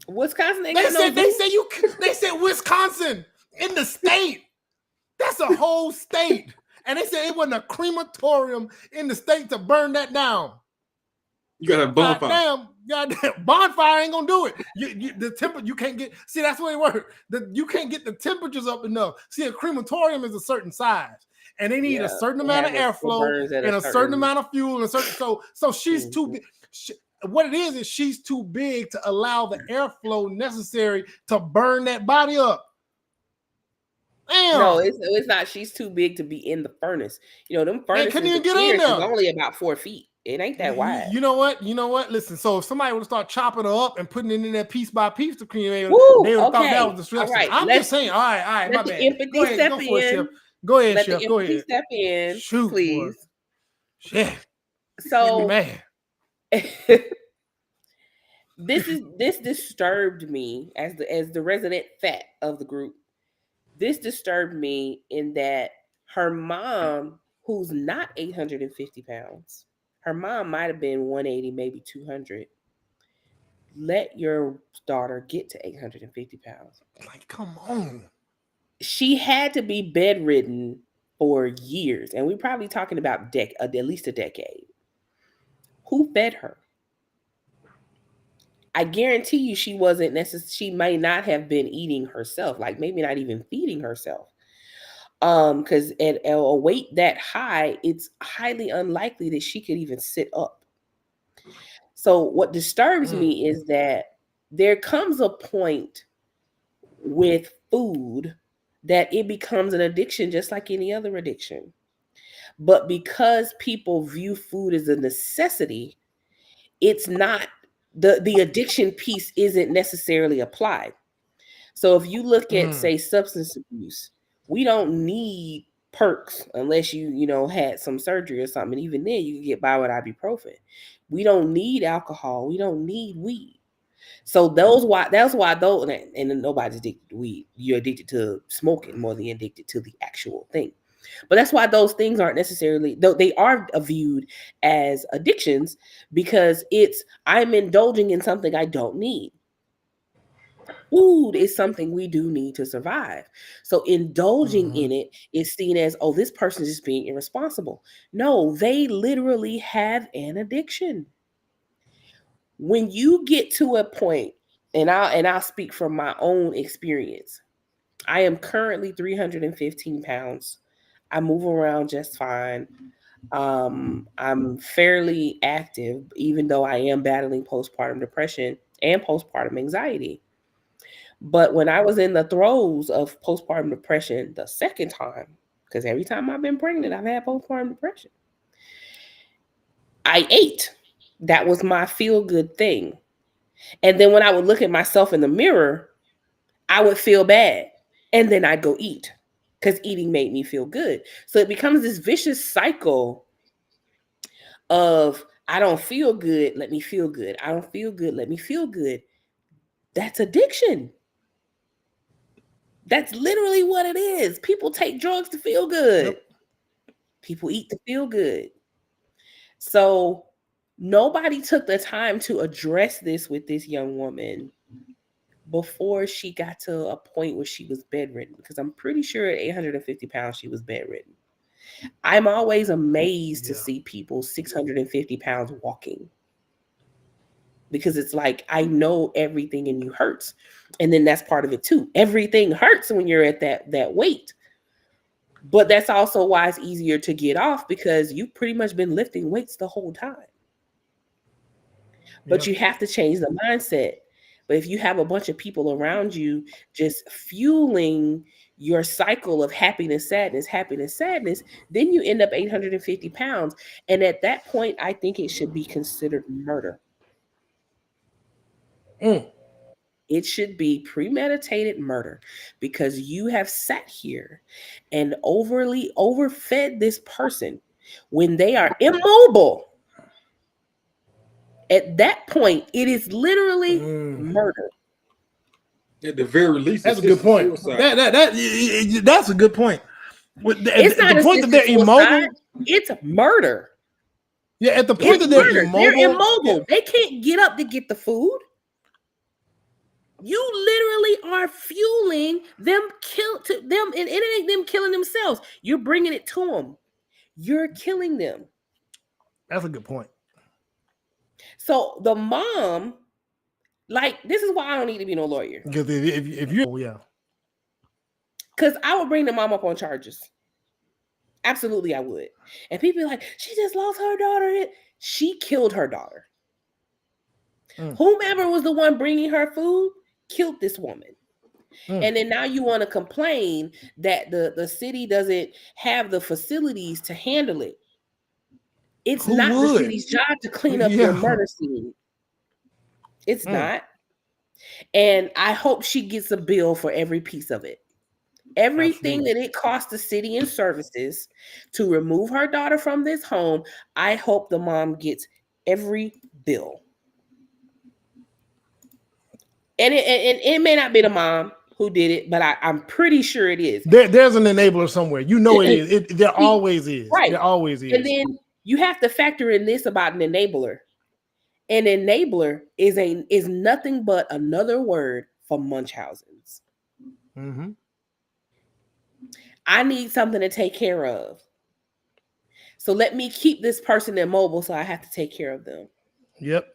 Wisconsin. They said Wisconsin in the state. That's a whole state. And they said it wasn't a crematorium in the state to burn that down. You got a bonfire. Goddamn, bonfire ain't gonna do it. You can't get. See, that's what it works. You can't get the temperatures up enough. See, a crematorium is a certain size, and they need a certain amount of airflow and a certain amount of fuel and a certain. So she's too big. What it is she's too big to allow the airflow necessary to burn that body up. Damn. No, it's not. She's too big to be in the furnace. You know, them furnaces couldn't even get in there. Is only about 4 feet. It ain't that wide. You know what? Listen, so if somebody would start chopping her up and putting it in there piece by piece to cremate, they would thought that was destruction. Right. I'm just saying, all right, my bad. Go ahead, Go ahead, Chef. Go ahead. Step in, shoot, please. Shit. So, man. this disturbed me as the resident fat of the group. This disturbed me in that her mom, who's not 850 pounds, her mom might have been 180, maybe 200. Let your daughter get to 850 pounds. Like, come on. She had to be bedridden for years. And we're probably talking about at least a decade. Who fed her? I guarantee you she wasn't necessarily, she may not have been eating herself, like maybe not even feeding herself. Because at a weight that high, it's highly unlikely that she could even sit up. So what disturbs me is that there comes a point with food that it becomes an addiction, just like any other addiction. But because people view food as a necessity, it's not, the addiction piece isn't necessarily applied. So if you look at, say, substance abuse, we don't need perks unless you had some surgery or something. And even then, you can get by with ibuprofen. We don't need alcohol. We don't need weed. So that's why those, and nobody's addicted to weed. You're addicted to smoking more than you're addicted to the actual thing. But that's why those things aren't necessarily, though they are viewed as addictions, because I'm indulging in something I don't need. Food is something we do need to survive. So indulging in it is seen as, oh, this person is just being irresponsible. No, they literally have an addiction. When you get to a point, and I'll speak from my own experience. I am currently 315 pounds. I move around just fine. I'm fairly active, even though I am battling postpartum depression and postpartum anxiety. But when I was in the throes of postpartum depression the second time, because every time I've been pregnant, I've had postpartum depression, I ate. That was my feel-good thing. And then when I would look at myself in the mirror, I would feel bad. And then I'd go eat, because eating made me feel good. So it becomes this vicious cycle of, I don't feel good, let me feel good. I don't feel good, let me feel good. That's addiction. That's literally what it is. People take drugs to feel good. Yep. People eat to feel good. So nobody took the time to address this with this young woman before she got to a point where she was bedridden, because I'm pretty sure at 850 pounds, she was bedridden. I'm always amazed to see people 650 pounds walking, because it's like, I know everything in you hurts. And then that's part of it too. Everything hurts when you're at that weight. But that's also why it's easier to get off, because you've pretty much been lifting weights the whole time. But you have to change the mindset. But if you have a bunch of people around you just fueling your cycle of happiness, sadness, then you end up 850 pounds. And at that point, I think it should be considered murder. It should be premeditated murder because you have sat here and overfed this person when they are immobile. At that point, it is literally murder. At the very least, that's a good point. That's a good point. It's not the point that they're immobile. It's murder. Yeah, at the point that they're immobile. They can't get up to get the food. You literally are fueling them, and it ain't them killing themselves. You're bringing it to them. You're killing them. That's a good point. So the mom, like, this is why I don't need to be no lawyer. Because if you're, because I would bring the mom up on charges. Absolutely, I would. And people are like, she just lost her daughter. She killed her daughter. Whomever was the one bringing her food killed this woman. And then now you want to complain that the city doesn't have the facilities to handle it. It's not the city's job to clean up your murder scene. It's not. And I hope she gets a bill for every piece of it. Everything that it costs the city in services to remove her daughter from this home, I hope the mom gets every bill. And it may not be the mom who did it, but I'm pretty sure it is. There's an enabler somewhere. You know it is. There always is. Right. There always is. And then you have to factor in this about an enabler. An enabler is nothing but another word for Munchausen's. Mm-hmm. I need something to take care of. So let me keep this person immobile so I have to take care of them. Yep.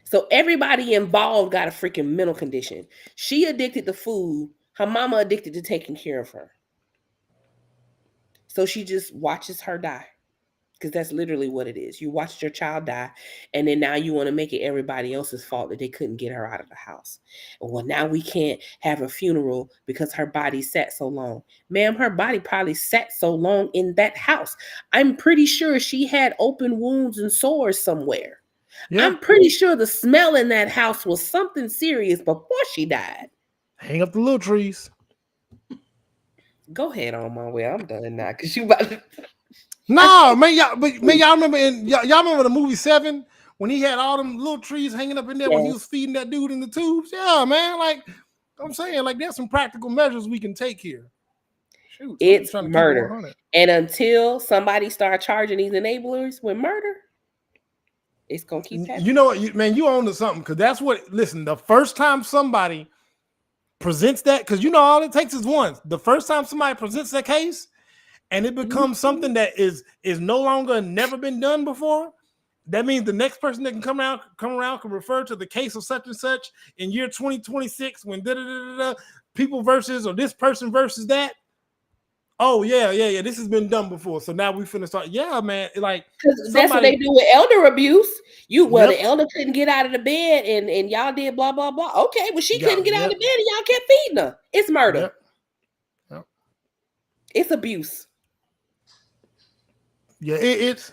So everybody involved got a freaking mental condition. She addicted to food. Her mama addicted to taking care of her. So she just watches her die. Because that's literally what it is. You watched your child die, and then now you want to make it everybody else's fault that they couldn't get her out of the house. Well, now we can't have a funeral because her body sat so long. Ma'am, her body probably sat so long in that house. I'm pretty sure she had open wounds and sores somewhere. Yeah. I'm pretty sure the smell in that house was something serious before she died. Hang up the little trees. Go ahead on my way. I'm done now because you about to... No, man, y'all remember y'all remember the movie 7 when he had all them little trees hanging up in there when he was feeding that dude in the tubes? Yeah, man. Like I'm saying, like there's some practical measures we can take here. Shoot, it's murder. And until somebody start charging these enablers with murder, it's gonna keep happening. You know what, man, you own to something because that's what. Listen, the first time somebody presents that, because you know all it takes is once. The first time somebody presents that case. And it becomes something that is no longer never been done before. That means the next person that can come around can refer to the case of such and such in year 2026 when people versus or this person versus that. Oh yeah. This has been done before. So now we finna start. Yeah, man. Like that's what they do with elder abuse. The elder couldn't get out of the bed and y'all did blah blah blah. Okay, well she couldn't get out of the bed and y'all kept feeding her. It's murder. Yep. It's abuse. Yeah, it's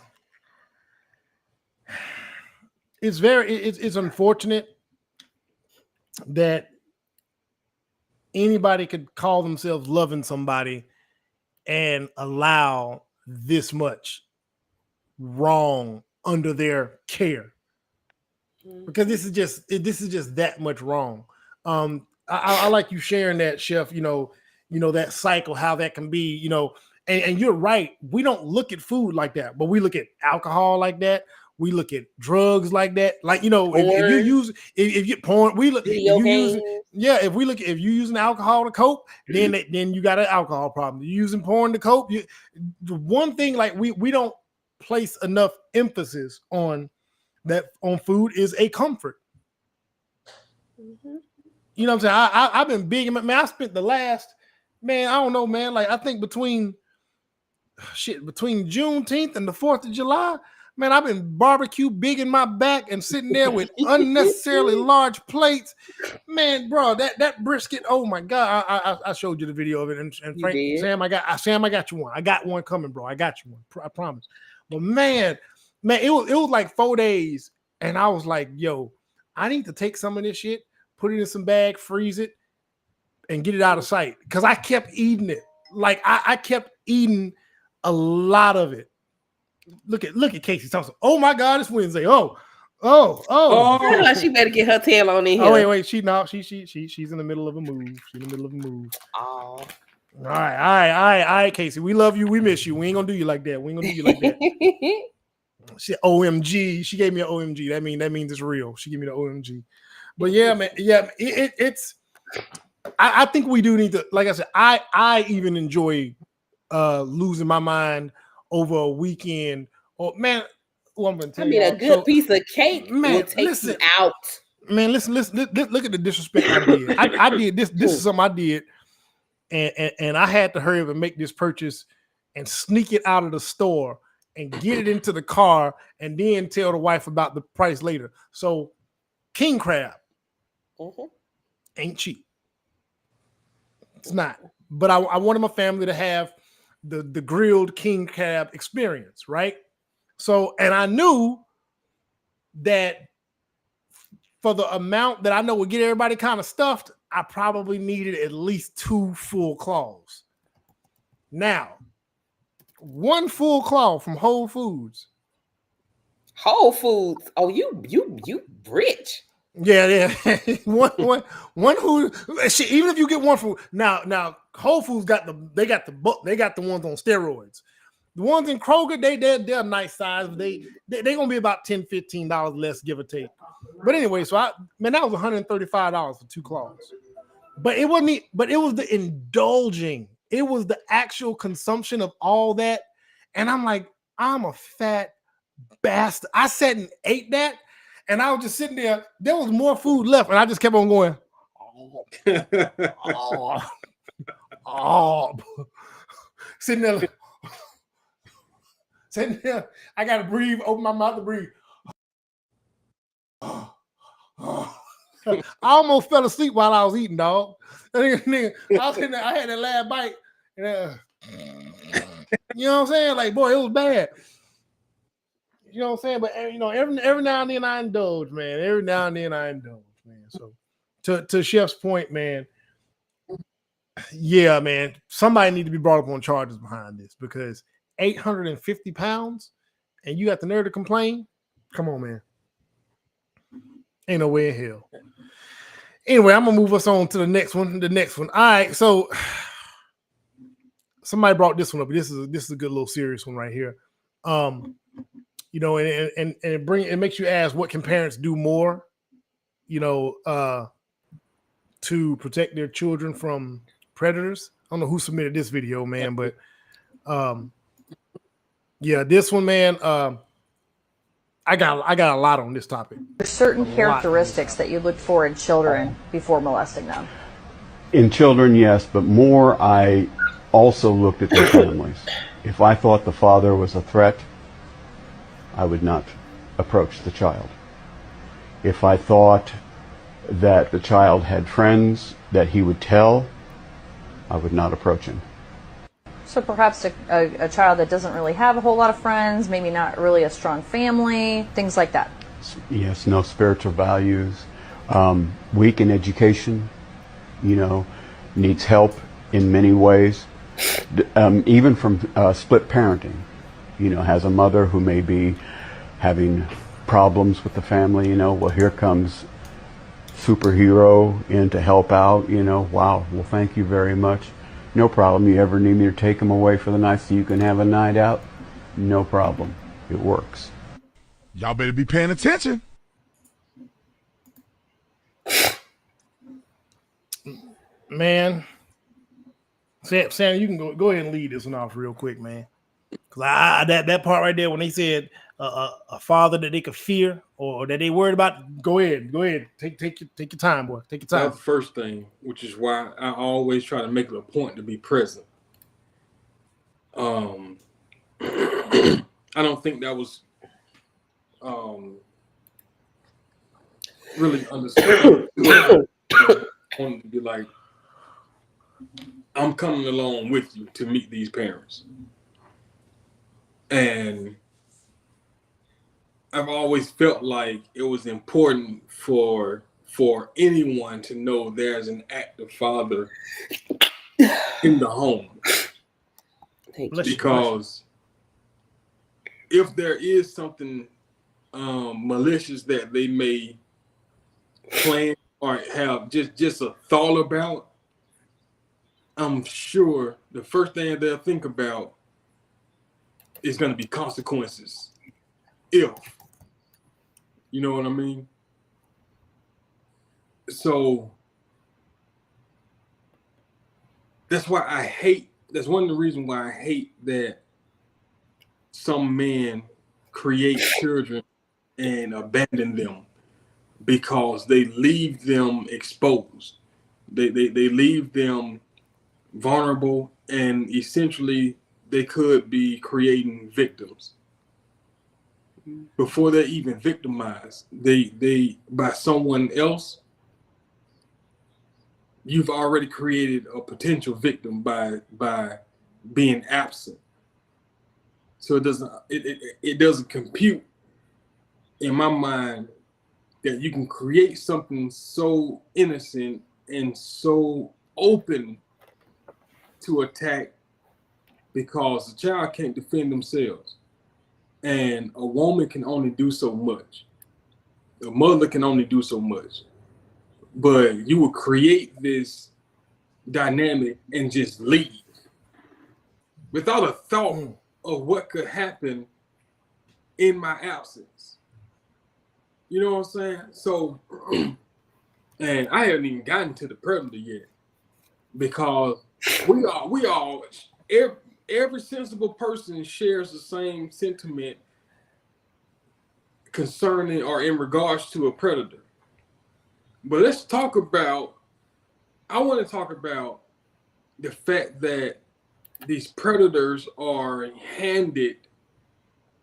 unfortunate that anybody could call themselves loving somebody and allow this much wrong under their care, because this is just that much wrong. I like you sharing that, Chef. You know that cycle, how that can be. And you're right. We don't look at food like that, but we look at alcohol like that. We look at drugs like that. Like, if you porn, if you're using alcohol to cope, then you got an alcohol problem. You're using porn to cope. The one thing, like we don't place enough emphasis on that on food is a comfort. Mm-hmm. You know what I'm saying? I've been big, man. I spent the last, man, I don't know, man. Like I think between Juneteenth and the 4th of July, Man, I've been barbecue big in my back and sitting there with unnecessarily large plates. Man, bro, that brisket. Oh my God, I showed you the video of it. And Frank, Sam, I got you one. I got one coming, bro. I got you one. I promise. But man, it was like 4 days, and I was like, yo, I need to take some of this shit, put it in some bag, freeze it, and get it out of sight. Because I kept eating it. Like I kept eating a lot of it. Look at Casey Thompson. Oh my God, it's Wednesday. Oh. She better get her tail on in here. Oh wait. She's in the middle of a move. Oh. All right, Casey. We love you. We miss you. We ain't gonna do you like that. She OMG. She gave me an OMG. That means it's real. She gave me the OMG. But yeah, man. Yeah, it's. I think we do need to. Like I said, I even enjoy losing my mind over a weekend. Or man, well, I'm gonna tell you. A good piece of cake will take you out. Man, listen. Look at the disrespect I did. I did this. This is something I did, and I had to hurry up and make this purchase and sneak it out of the store and get it into the car and then tell the wife about the price later. So, king crab ain't cheap. It's not. But I wanted my family to have the grilled king crab experience, right? So, and I knew that for the amount that I know would get everybody kind of stuffed, I probably needed at least 2 full claws. Now, 1 full claw from Whole Foods. Whole Foods. Oh, you rich. Yeah. one who even if you get one from now Whole Foods got the ones on steroids. The ones in Kroger, they're a nice size. They're gonna be about $10-15 less, give or take. But anyway, so that was $135 for 2 claws. But it wasn't. But it was the indulging. It was the actual consumption of all that. And I'm like, I'm a fat bastard. I sat and ate that, and I was just sitting there. There was more food left, and I just kept on going. Sitting there. I gotta breathe. Open my mouth to breathe. I almost fell asleep while I was eating, dog. I was sitting there, I had that last bite. And, you know what I'm saying? Like, boy, it was bad. You know what I'm saying? But every now and then I indulge, man. So to Chef's point, man. Yeah, man. Somebody need to be brought up on charges behind this because 850 pounds and you got the nerve to complain? Come on, man. Ain't no way in hell. Anyway, I'm gonna move us on to the next one. All right, so somebody brought this one up. This is a good little serious one right here. And it makes you ask, what can parents do more, to protect their children from predators? I don't know who submitted this video, man, but this one, man. I got a lot on this topic. There's certain characteristics that you look for in children before molesting them. In children, yes, but more I also looked at their families. If I thought the father was a threat, I would not approach the child. If I thought that the child had friends that he would tell, I would not approach him. So perhaps a child that doesn't really have a whole lot of friends, maybe not really a strong family, things like that. Yes, no spiritual values, weak in education, needs help in many ways, even from split parenting, has a mother who may be having problems with the family, well, here comes superhero in to help out, wow, well, thank you very much. No problem. You ever need me to take them away for the night so you can have a night out? No problem. It works. Y'all better be paying attention. Man. Sam, you can go ahead and lead this one off real quick, man. Because that part right there when they said a father that they could fear or that they worried about, go ahead. Take your time, boy. Take your time. That's the first thing, which is why I always try to make it a point to be present. I don't think that was really understand. I wanted to be like, I'm coming along with you to meet these parents. And I've always felt like it was important for anyone to know there's an active father in the home. Because if there is something malicious that they may plan or have just a thought about, I'm sure the first thing they'll think about is going to be consequences. If you know what I mean. So that's why I hate. That's one of the reasons why I hate that some men create children and abandon them, because they leave them exposed. They leave them vulnerable, and essentially they could be creating victims before they're even victimized. They by someone else. You've already created a potential victim by being absent. So it doesn't compute in my mind that you can create something so innocent and so open to attack, because the child can't defend themselves. And a woman can only do so much. A mother can only do so much. But you will create this dynamic and just leave without a thought of what could happen in my absence. You know what I'm saying? So, and I haven't even gotten to the predator yet, because we all every sensible person shares the same sentiment concerning or in regards to a predator. But let's talk about, I want to talk about the fact that these predators are handed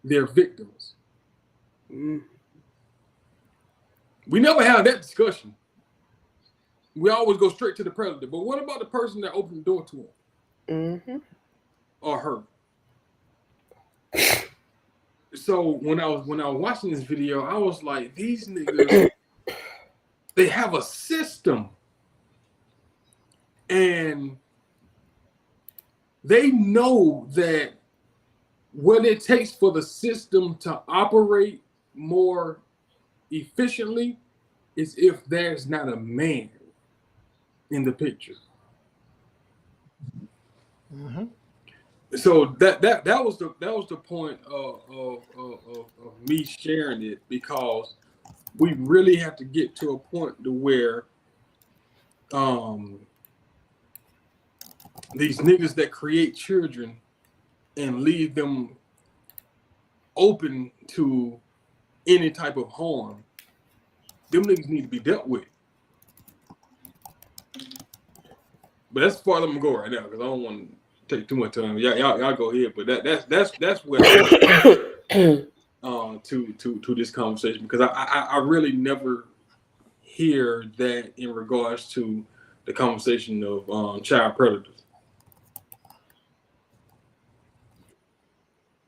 their victims. We never have that discussion. We always go straight to the predator. But what about the person that opened the door to him? Or her? So when I was watching this video, I was like, these niggas, they have a system, and they know that what it takes for the system to operate more efficiently is if there's not a man in the picture. So that was the point of me sharing it, because we really have to get to a point to where these niggas that create children and leave them open to any type of harm, them niggas need to be dealt with. But that's as far as I'm gonna go right now, because I don't want to take too much time. Y'all go ahead. But that's where to this conversation, because I really never hear that in regards to the conversation of child predators.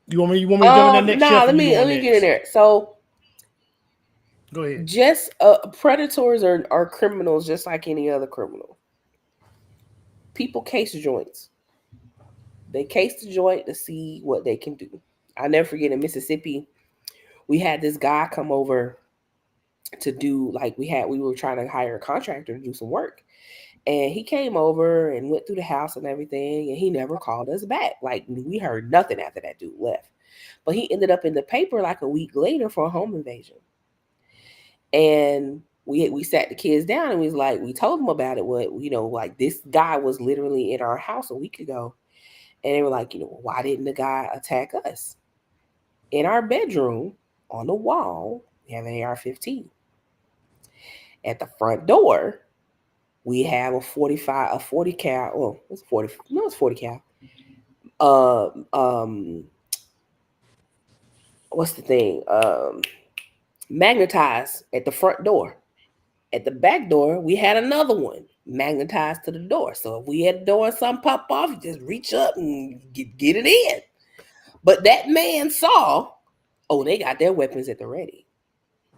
You want me to jump in that next? No, let me get in there. So go ahead. Just predators are criminals, just like any other criminal. People case joints. They case the joint to see what they can do. I'll never forget in Mississippi, we had this guy come over to do, like, we were trying to hire a contractor to do some work. And he came over and went through the house and everything, and he never called us back. Like, we heard nothing after that dude left. But he ended up in the paper like a week later for a home invasion. And we sat the kids down and we told them about it. What, like, this guy was literally in our house a week ago. And they were like, why didn't the guy attack us? In our bedroom, on the wall, we have an AR-15. At the front door, we have a 40 cal. Oh, it's 40. No, it's 40 cal. What's the thing? magnetized at the front door. At the back door, we had another one magnetized to the door. So if we had a door and something pop off, you just reach up and get it in. But that man saw, oh, they got their weapons at the ready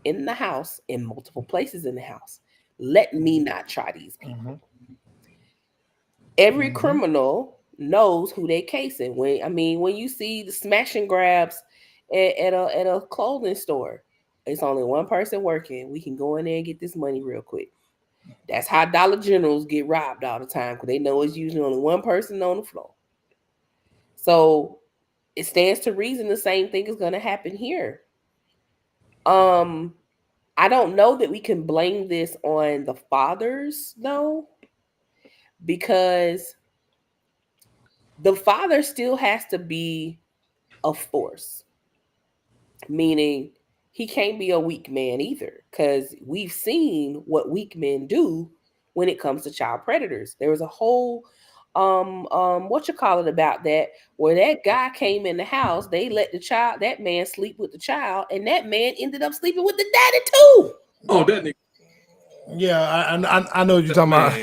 in the house, in multiple places in the house. Let me not try these people. Every criminal knows who they casing. When you see the smash and grabs at a clothing store, it's only one person working. We can go in there and get this money real quick. That's how Dollar Generals get robbed all the time, because they know it's usually only one person on the floor. So it stands to reason the same thing is going to happen here. I don't know that we can blame this on the fathers, though, because the father still has to be a force, meaning he can't be a weak man either, because we've seen what weak men do when it comes to child predators. There was a whole about that, where that guy came in the house, they let that man sleep with the child, and that man ended up sleeping with the daddy too. Oh, that nigga. Yeah, I know what you're talking about.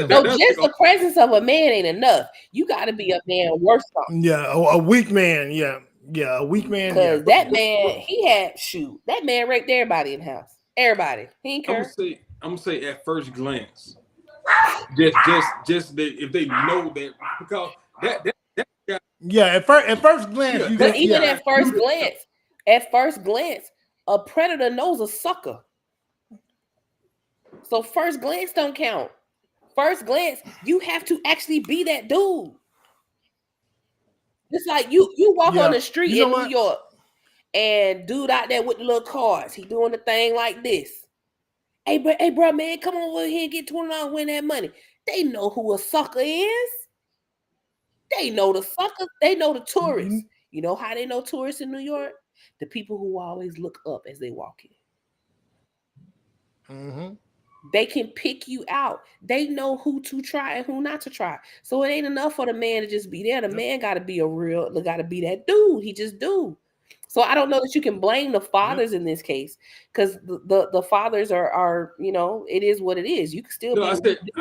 No, just the presence of a man ain't enough. You got to be a man worth something. Yeah, a weak man. Yeah, a weak man. Because that man, he had that man raped everybody in the house. Everybody. He ain't care. I'm gonna say at first glance. Just if they know that, because that guy. Yeah, at first glance, at first glance, a predator knows a sucker. So first glance don't count. First glance, you have to actually be that dude. It's like you walk on the street in New York, and dude out there with the little cars, he doing the thing like this. Hey, bro, man, come on over here and get $20, win that money. They know who a sucker is. They know the suckers. They know the tourists. Mm-hmm. You know how they know tourists in New York? The people who always look up as they walk in. Mm-hmm. They can pick you out. They know who to try and who not to try. So it ain't enough for the man to just be there. The man got to be that dude. He just do. So I don't know that you can blame the fathers in this case, because the fathers are it is what it is. You can still. No, I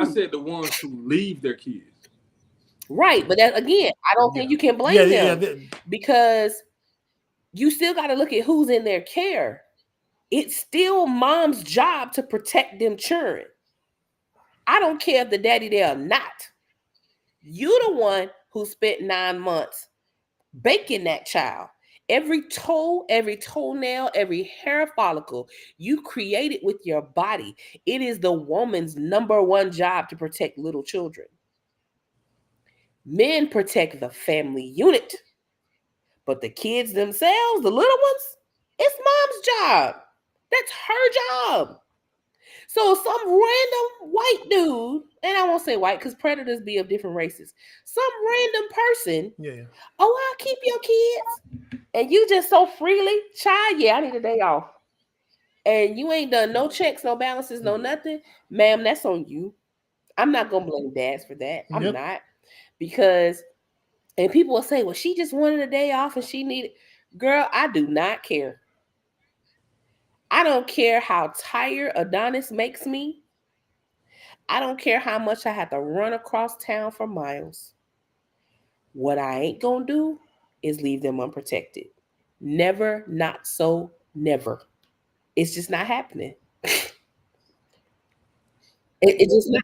said the ones who leave their kids. Right, but that again, I don't think you can blame them because you still got to look at who's in their care. It's still mom's job to protect them children. I don't care if the daddy there or not. You the one who spent 9 months baking that child. Every toe, every toenail, every hair follicle you created with your body. It is the woman's number one job to protect little children. Men protect the family unit, but the kids themselves, the little ones, it's mom's job. That's her job. So some random white dude, and I won't say white because predators be of different races. Some random person, I'll keep your kids. And you just so freely, child, I need a day off. And you ain't done no checks, no balances, no nothing. Ma'am, that's on you. I'm not going to blame dads for that. I'm not. Because, and people will say, well, she just wanted a day off and she needed. Girl, I do not care. I don't care how tired Adonis makes me. I don't care how much I have to run across town for miles. What I ain't going to do is leave them unprotected. Never, not so, never. It's just not happening. It just not.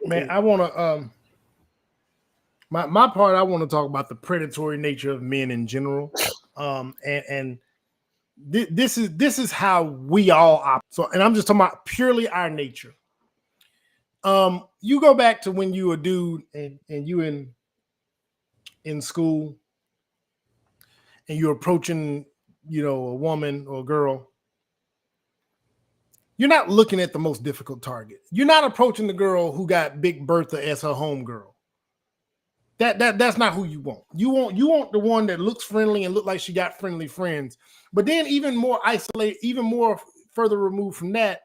Man, I want to my part. I want to talk about the predatory nature of men in general, and this is how we all operate. So, and I'm just talking about purely our nature. You go back to when you were a dude and you in school, and you're approaching, a woman or a girl. You're not looking at the most difficult target. You're not approaching the girl who got Big Bertha as her homegirl. That's not who you want. You want the one that looks friendly and look like she got friendly friends. But then even more isolated, even more further removed from that,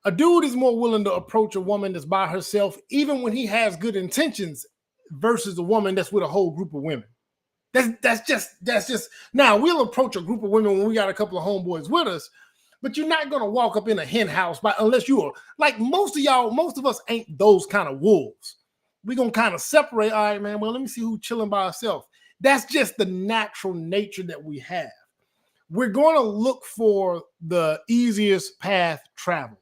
a dude is more willing to approach a woman that's by herself, even when he has good intentions, versus a woman that's with a whole group of women. That's just now we'll approach a group of women when we got a couple of homeboys with us. But you're not gonna walk up in a hen house unless you are like most of us ain't those kind of wolves. We're gonna kind of separate. All right, man. Well, let me see who's chilling by herself. That's just the natural nature that we have. We're going to look for the easiest path traveled.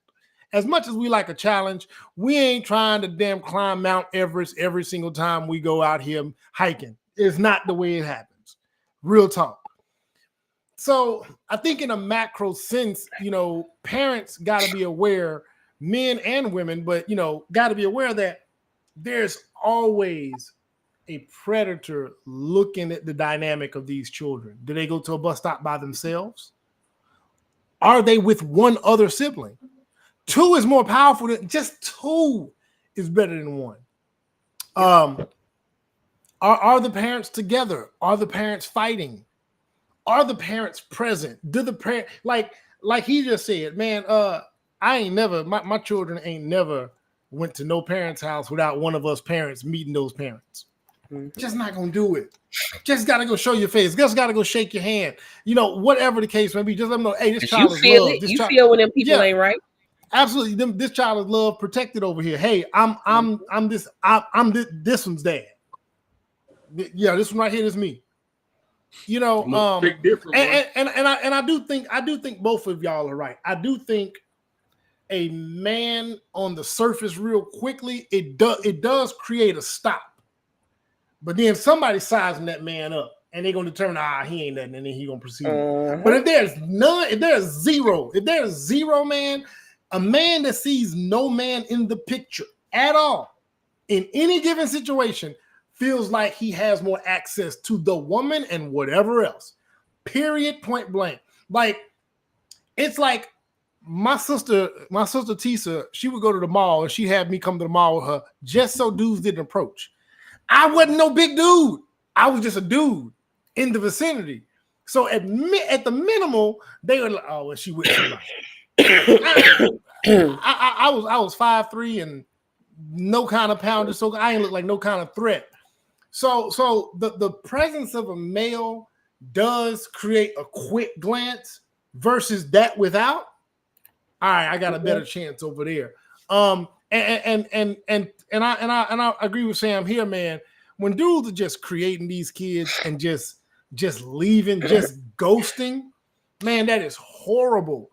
As much as we like a challenge, we ain't trying to damn climb Mount Everest every single time we go out here hiking. It's not the way it happens. Real talk. So I think in a macro sense, parents got to be aware, men and women, but, got to be aware that there's always a predator looking at the dynamic of these children. Do they go to a bus stop by themselves? Are they with one other sibling? Two is more powerful than just two is better than one. Are the parents together? Are the parents fighting? Are the parents present? Do the parent like he just said, man, I ain't never, my children ain't never went to no parents' house without one of us parents meeting those parents. Just not gonna do it. Just gotta go show your face. Just gotta go shake your hand. Whatever the case may be, just let them know, hey, this child is loved. You feel when them people ain't right. Absolutely. This child is loved, protected over here. Hey, I'm this one's dad. Yeah, this one right here is me. Big difference, and I do think both of y'all are right. I do think a man on the surface real quickly, it does create a stop. But then somebody's sizing that man up and they're gonna determine, he ain't nothing, and then he's gonna proceed. But if there's zero, man, a man that sees no man in the picture at all in any given situation feels like he has more access to the woman and whatever else. Period, point blank. Like, it's like my sister Tisa, she would go to the mall and she had me come to the mall with her just so dudes didn't approach. I wasn't no big dude. I was just a dude in the vicinity. So at the minimal, they were like, oh, well, she with somebody. I was 5'3" and no kind of pounder, so I ain't look like no kind of threat. So the presence of a male does create a quick glance versus that without. All right, I got a better chance over there. And I agree with Sam here, man. When dudes are just creating these kids and just leaving, just ghosting, man, that is horrible.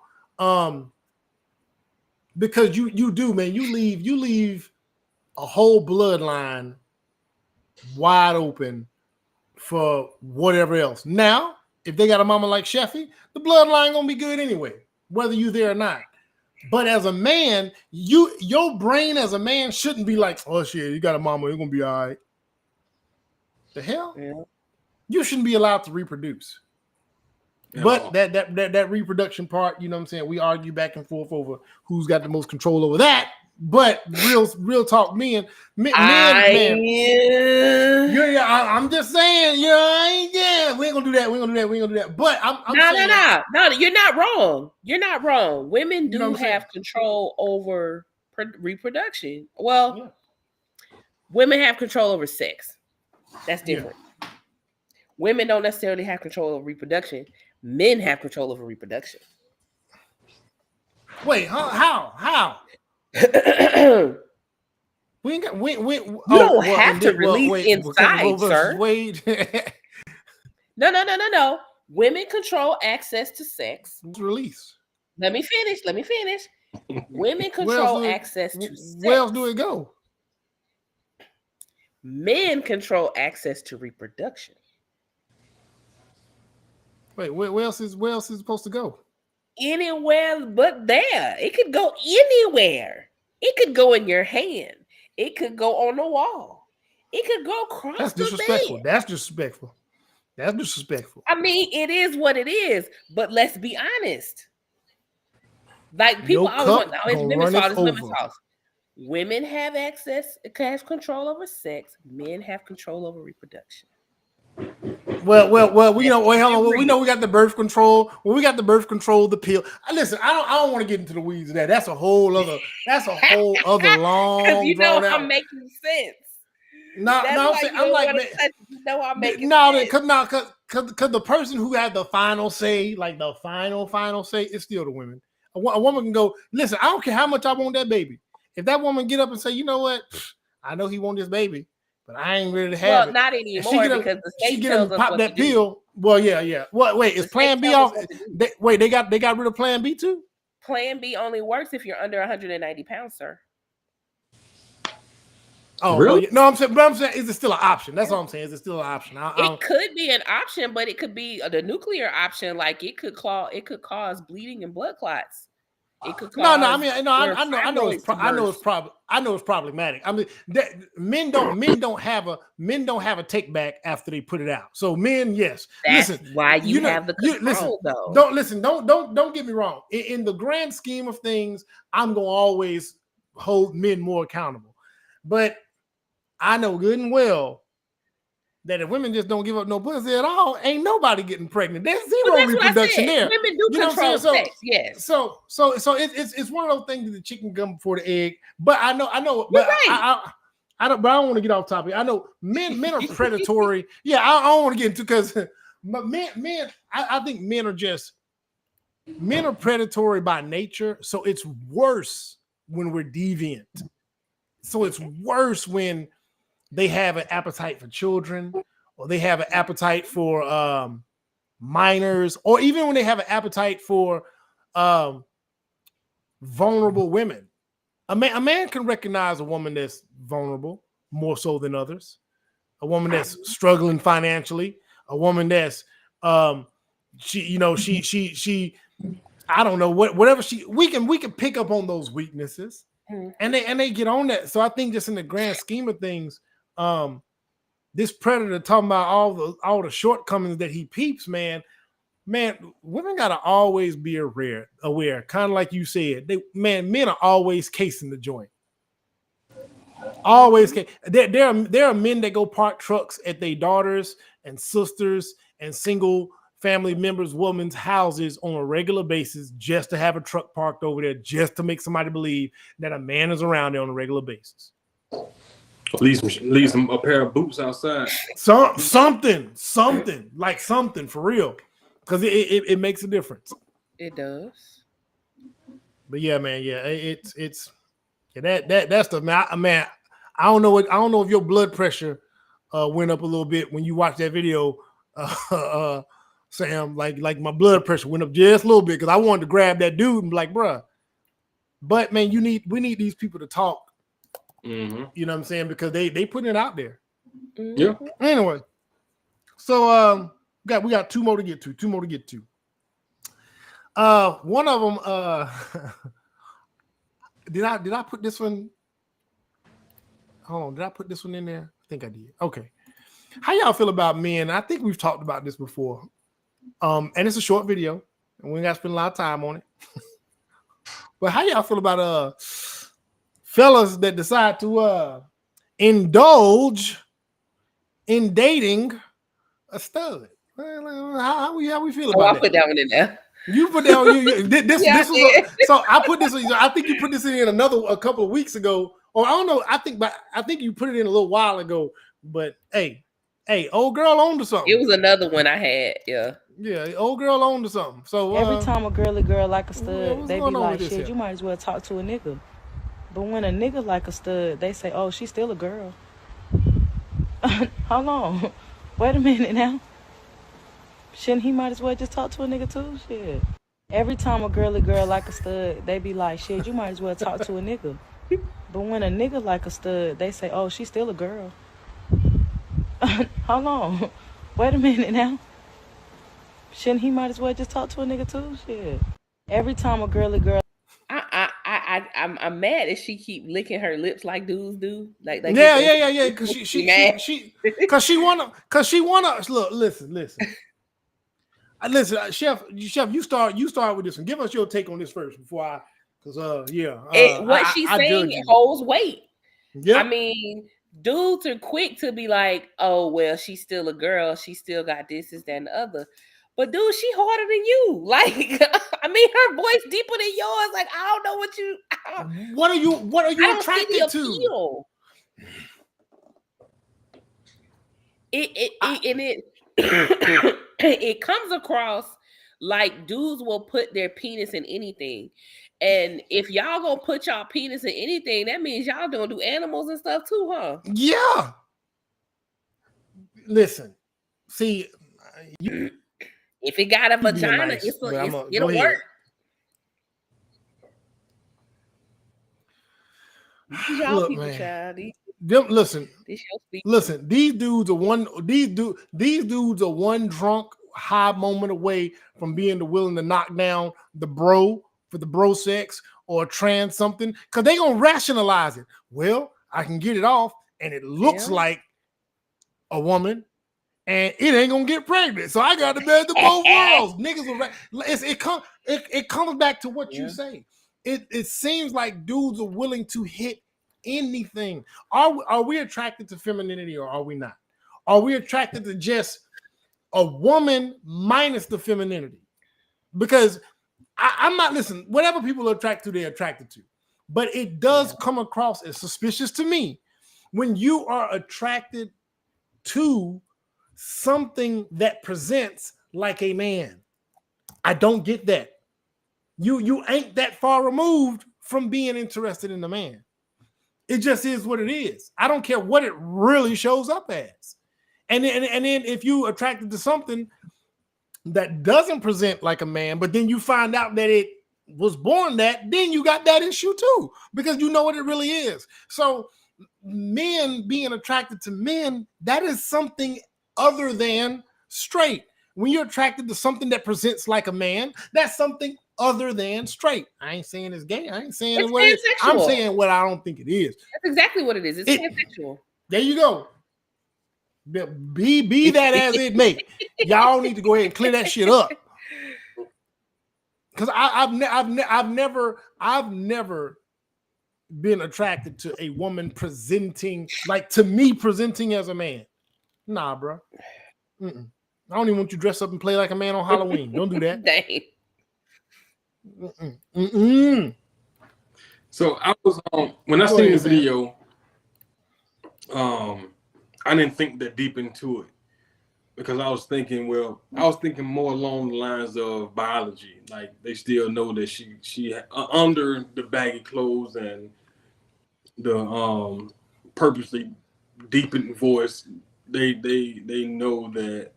Because you do, man, you leave a whole bloodline wide open for whatever else. Now, if they got a mama like Sheffy, the bloodline gonna be good anyway, whether you there or not. But as a man, your brain as a man shouldn't be like, oh shit, you got a mama, you're gonna be all right. The hell? Yeah. You shouldn't be allowed to reproduce. But that reproduction part, you know what I'm saying? We argue back and forth over who's got the most control over that. But real talk, man. I'm just saying, we ain't gonna do that. But I'm no, you're not wrong. You're not wrong. Women do have control over reproduction. Well, women have control over sex. That's different. Yeah. Women don't necessarily have control over reproduction. Men have control over reproduction. Wait, how? We don't have to release inside, sir. Wait. No. Women control access to sex. Release. Let me finish. Women control access to sex. Where else do it go? Men control access to reproduction. Wait, where else is it supposed to go? Anywhere but there. It could go anywhere. It could go in your hand. It could go on the wall. It could go across That's disrespectful. That's disrespectful. I mean, it is what it is. But let's be honest. Like people always women's house. Women have control over sex. Men have control over reproduction. Well, we know. Wait, hold on. We know we got the birth control. When we got the birth control, the pill. Listen, I don't want to get into the weeds of that. That's a whole other long. Because you know I'm making sense. I'm making because the person who had the final say, like the final say, is still the women. A woman can go, listen, I don't care how much I want that baby. If that woman get up and say, you know what, I know he want this baby, but I ain't ready to have it. Not anymore because the state tells us pop what that to do. pill. Well, yeah. What? Wait, is Plan B off? They got rid of Plan B too. Plan B only works if you're under 190 pounds, sir. Oh, really? Well, yeah. No, I'm saying, is it still an option? That's all I'm saying. Is it still an option? It could be an option, but it could be the nuclear option. Like it could cause bleeding and blood clots. It could cause I know it's problematic. I mean, men don't have a take back after they put it out. So men, yes. That's why you have the control, though. Don't get me wrong. In the grand scheme of things, I'm gonna always hold men more accountable. But I know good and well that if women just don't give up no pussy at all, ain't nobody getting pregnant. There's zero reproduction there. Women do control sex, yes. So it's one of those things that the chicken come before the egg. But I know. But right. I don't want to get off topic. I know men are predatory. Yeah, I don't want to get into because men. I think men are predatory by nature. So it's worse when we're deviant. So it's worse when they have an appetite for children, or they have an appetite for minors, or even when they have an appetite for vulnerable women. A man can recognize a woman that's vulnerable more so than others. A woman that's struggling financially. A woman that's she I don't know whatever we can pick up on those weaknesses. And they get on that. So I think just in the grand scheme of things, this predator talking about all the shortcomings that he peeps, man, women gotta always be aware. Kind of like you said, men are always casing the joint. Always, there are men that go park trucks at their daughters and sisters and single family members, women's houses on a regular basis just to have a truck parked over there, just to make somebody believe that a man is around there on a regular basis. Leave them a pair of boots outside. Something for real, because it makes a difference. It does. But yeah, man, that's the man. I don't know if your blood pressure went up a little bit when you watched that video. Sam, like my blood pressure went up just a little bit because I wanted to grab that dude and be like, bruh. But man, we need these people to talk. Mm-hmm. You know what I'm saying? Because they putting it out there. Mm-hmm. Yeah. Anyway, so we got two more to get to. One of them, did I put this one? Hold on, did I put this one in there? I think I did. Okay. How y'all feel about men? I think we've talked about this before. And it's a short video, and we ain't got to spend a lot of time on it. But how y'all feel about fellas that decide to indulge in dating a stud? How we feel about that? I put that one in there. You put that. This was so I put this. I think you put this in a couple of weeks ago, or I don't know. I think you put it in a little while ago. But hey, old girl on to something. It was another one I had. Yeah, old girl on to something. So every time a girl like a stud, they be like, shit, you might as well talk to a nigga. But when a nigga like a stud, they say, oh, she's still a girl. Hold on. Wait a minute now. Shouldn't he might as well just talk to a nigga too? Shit. Every time a girl like a stud, they be like, shit, you might as well talk to a nigga. But when a nigga like a stud, they say, oh, she's still a girl. Hold on. Wait a minute now. Shouldn't he might as well just talk to a nigga too? Shit. Every time a girl. I'm mad that she keep licking her lips like dudes do. Like yeah. Because she wanna look. Listen. Listen, Chef. You start with this one. Give us your take on this first before what she's saying holds weight. Yeah. I mean, dudes are quick to be like, oh well, she's still a girl. She still got this, that, and the other. But dude, she harder than you. Like, I mean, her voice deeper than yours. Like, I don't know what you. What are you attracted to? it comes across like dudes will put their penis in anything. And if y'all gonna put y'all penis in anything, that means y'all gonna do animals and stuff too, huh? Yeah. Listen, see, if it got a vagina, nice, it'll work. Look, people, man. child. Listen. These dudes are one drunk high moment away from being willing to knock down the bro for the bro sex or trans something, because they gonna rationalize it. Well, I can get it off, and it looks like a woman, and it ain't gonna get pregnant. So I got the best of both worlds. Niggas will. It comes back to what you say. It seems like dudes are willing to hit anything. Are we attracted to femininity or are we not? Are we attracted to just a woman minus the femininity? Because I'm not, listen, whatever people are attracted to, they're attracted to. But it does come across as suspicious to me when you are attracted to something that presents like a man. I don't get that. You ain't that far removed from being interested in the man. It just is what it is. I don't care what it really shows up as. And then if you attracted to something that doesn't present like a man, but then you find out that it was born that, then you got that issue too, because you know what it really is. So men being attracted to men, that is something other than straight. When you're attracted to something that presents like a man, that's something other than straight. I ain't saying it's gay. I ain't saying it's what it is. I'm saying what I don't think it is. That's exactly what it is. It's pansexual. There you go. Be that as it may. Y'all need to go ahead and clear that shit up. Because I've never been attracted to a woman presenting as a man. Nah, bro. I don't even want you to dress up and play like a man on Halloween. Don't do that. Dang. So I was when I seen the video, I didn't think that deep into it because I was thinking more along the lines of biology. Like they still know that she under the baggy clothes and the purposely deepened voice. They know that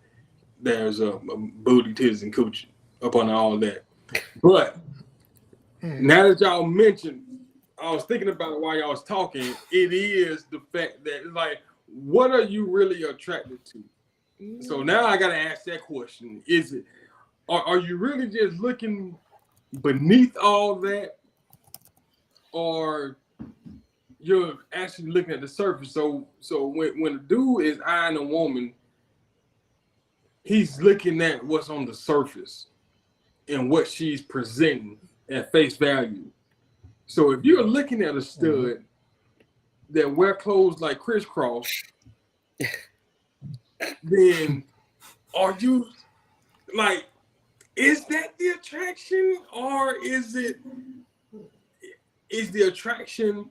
there's a booty, titties, and coochie up on all that. But now that y'all mentioned, I was thinking about it while y'all was talking. It is the fact that it's like, what are you really attracted to? So now I gotta ask that question: is it, are you really just looking beneath all that, or you're actually looking at the surface? So when a dude is eyeing a woman, he's looking at what's on the surface and what she's presenting at face value. So if you're looking at a stud that wear clothes like crisscross, then are you like, is that the attraction, or is the attraction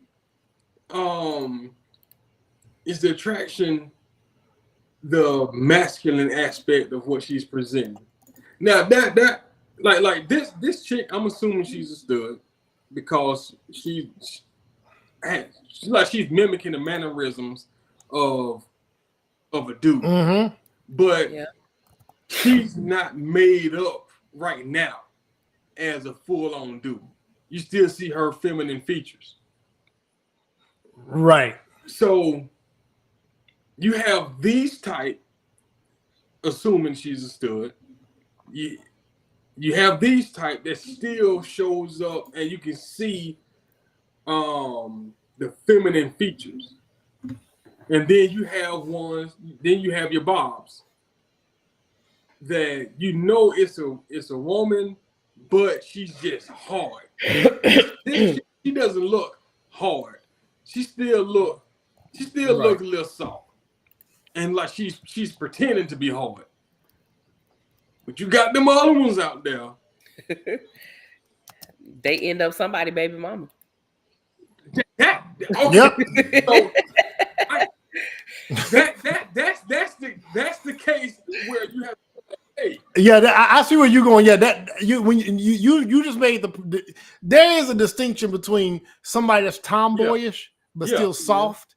the masculine aspect of what she's presenting? Now that like this chick, I'm assuming she's a stud because she's mimicking the mannerisms of a dude, but she's not made up right now as a full-on dude. You still see her feminine features, right? So you have these type, assuming she's a stud. You have these type that still shows up, and you can see the feminine features. And then you have your bobs that you know it's a woman, but she's just hard. She doesn't look hard. She still look a little soft, and like she's pretending to be hard. But you got them other ones out there. They end up somebody baby mama. Okay. So that's the case where Yeah, I see where you're going. Yeah, that you just made there is a distinction between somebody that's tomboyish but still soft,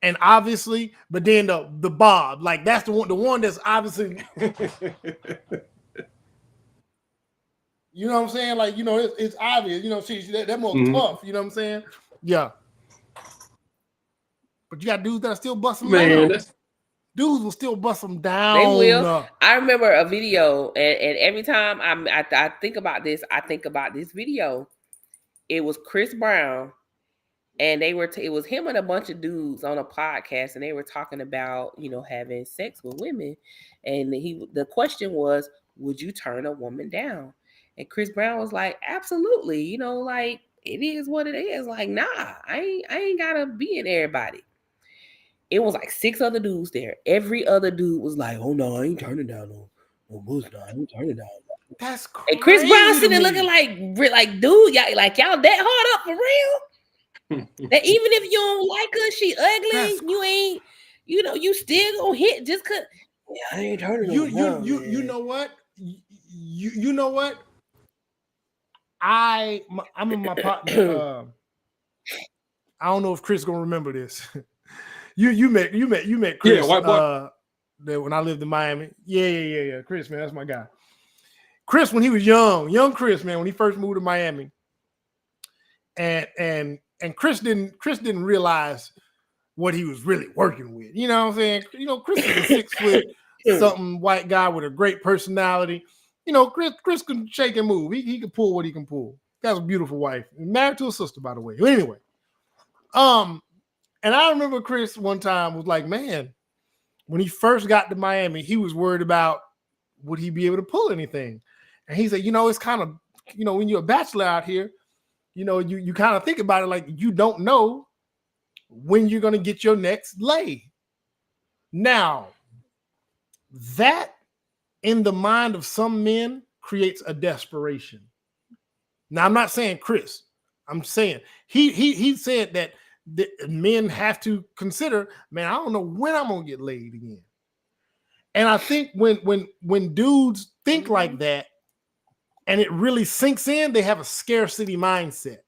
and obviously, but then the Bob, like that's the one that's obviously. You know what I'm saying? Like, it's obvious. That more tough. You know what I'm saying? Yeah. But you got dudes that still bust them down. Dudes will still bust them down. They will. I remember a video, and every time I think about this, I think about this video. It was Chris Brown, and it was him and a bunch of dudes on a podcast, and they were talking about having sex with women, and the question was, would you turn a woman down? And Chris Brown was like, absolutely. Like it is what it is. Like, nah, I ain't gotta be in everybody. It was like 6 other dudes there. Every other dude was like, oh no, I ain't turning down no moose. No, I ain't turning down. That's crazy. And Chris Brown sitting there looking like, dude, y'all that hard up for real? That even if you don't like her, she ugly, you ain't, you still gonna hit just cause. Yeah, I ain't turning down. You know what? You know what? I'm in my partner. I don't know if Chris gonna remember this. You met Chris. Yeah, white boy. When I lived in Miami. Yeah. Chris, man, that's my guy. Chris, when he was young Chris, man, when he first moved to Miami, and Chris didn't realize what he was really working with. You know what I'm saying? Chris is a 6 foot something white guy with a great personality. Chris can shake and move. He can pull what he can pull. He has a beautiful wife. Married to a sister, by the way. Anyway, and I remember Chris one time was like, man, when he first got to Miami, he was worried about would he be able to pull anything. And he said, it's kind of, when you're a bachelor out here, you kind of think about it like you don't know when you're going to get your next lay. Now, that in the mind of some men creates a desperation. Now, I'm not saying Chris. I'm saying he said that men have to consider, man, I don't know when I'm going to get laid again. And I think when dudes think like that and it really sinks in, they have a scarcity mindset.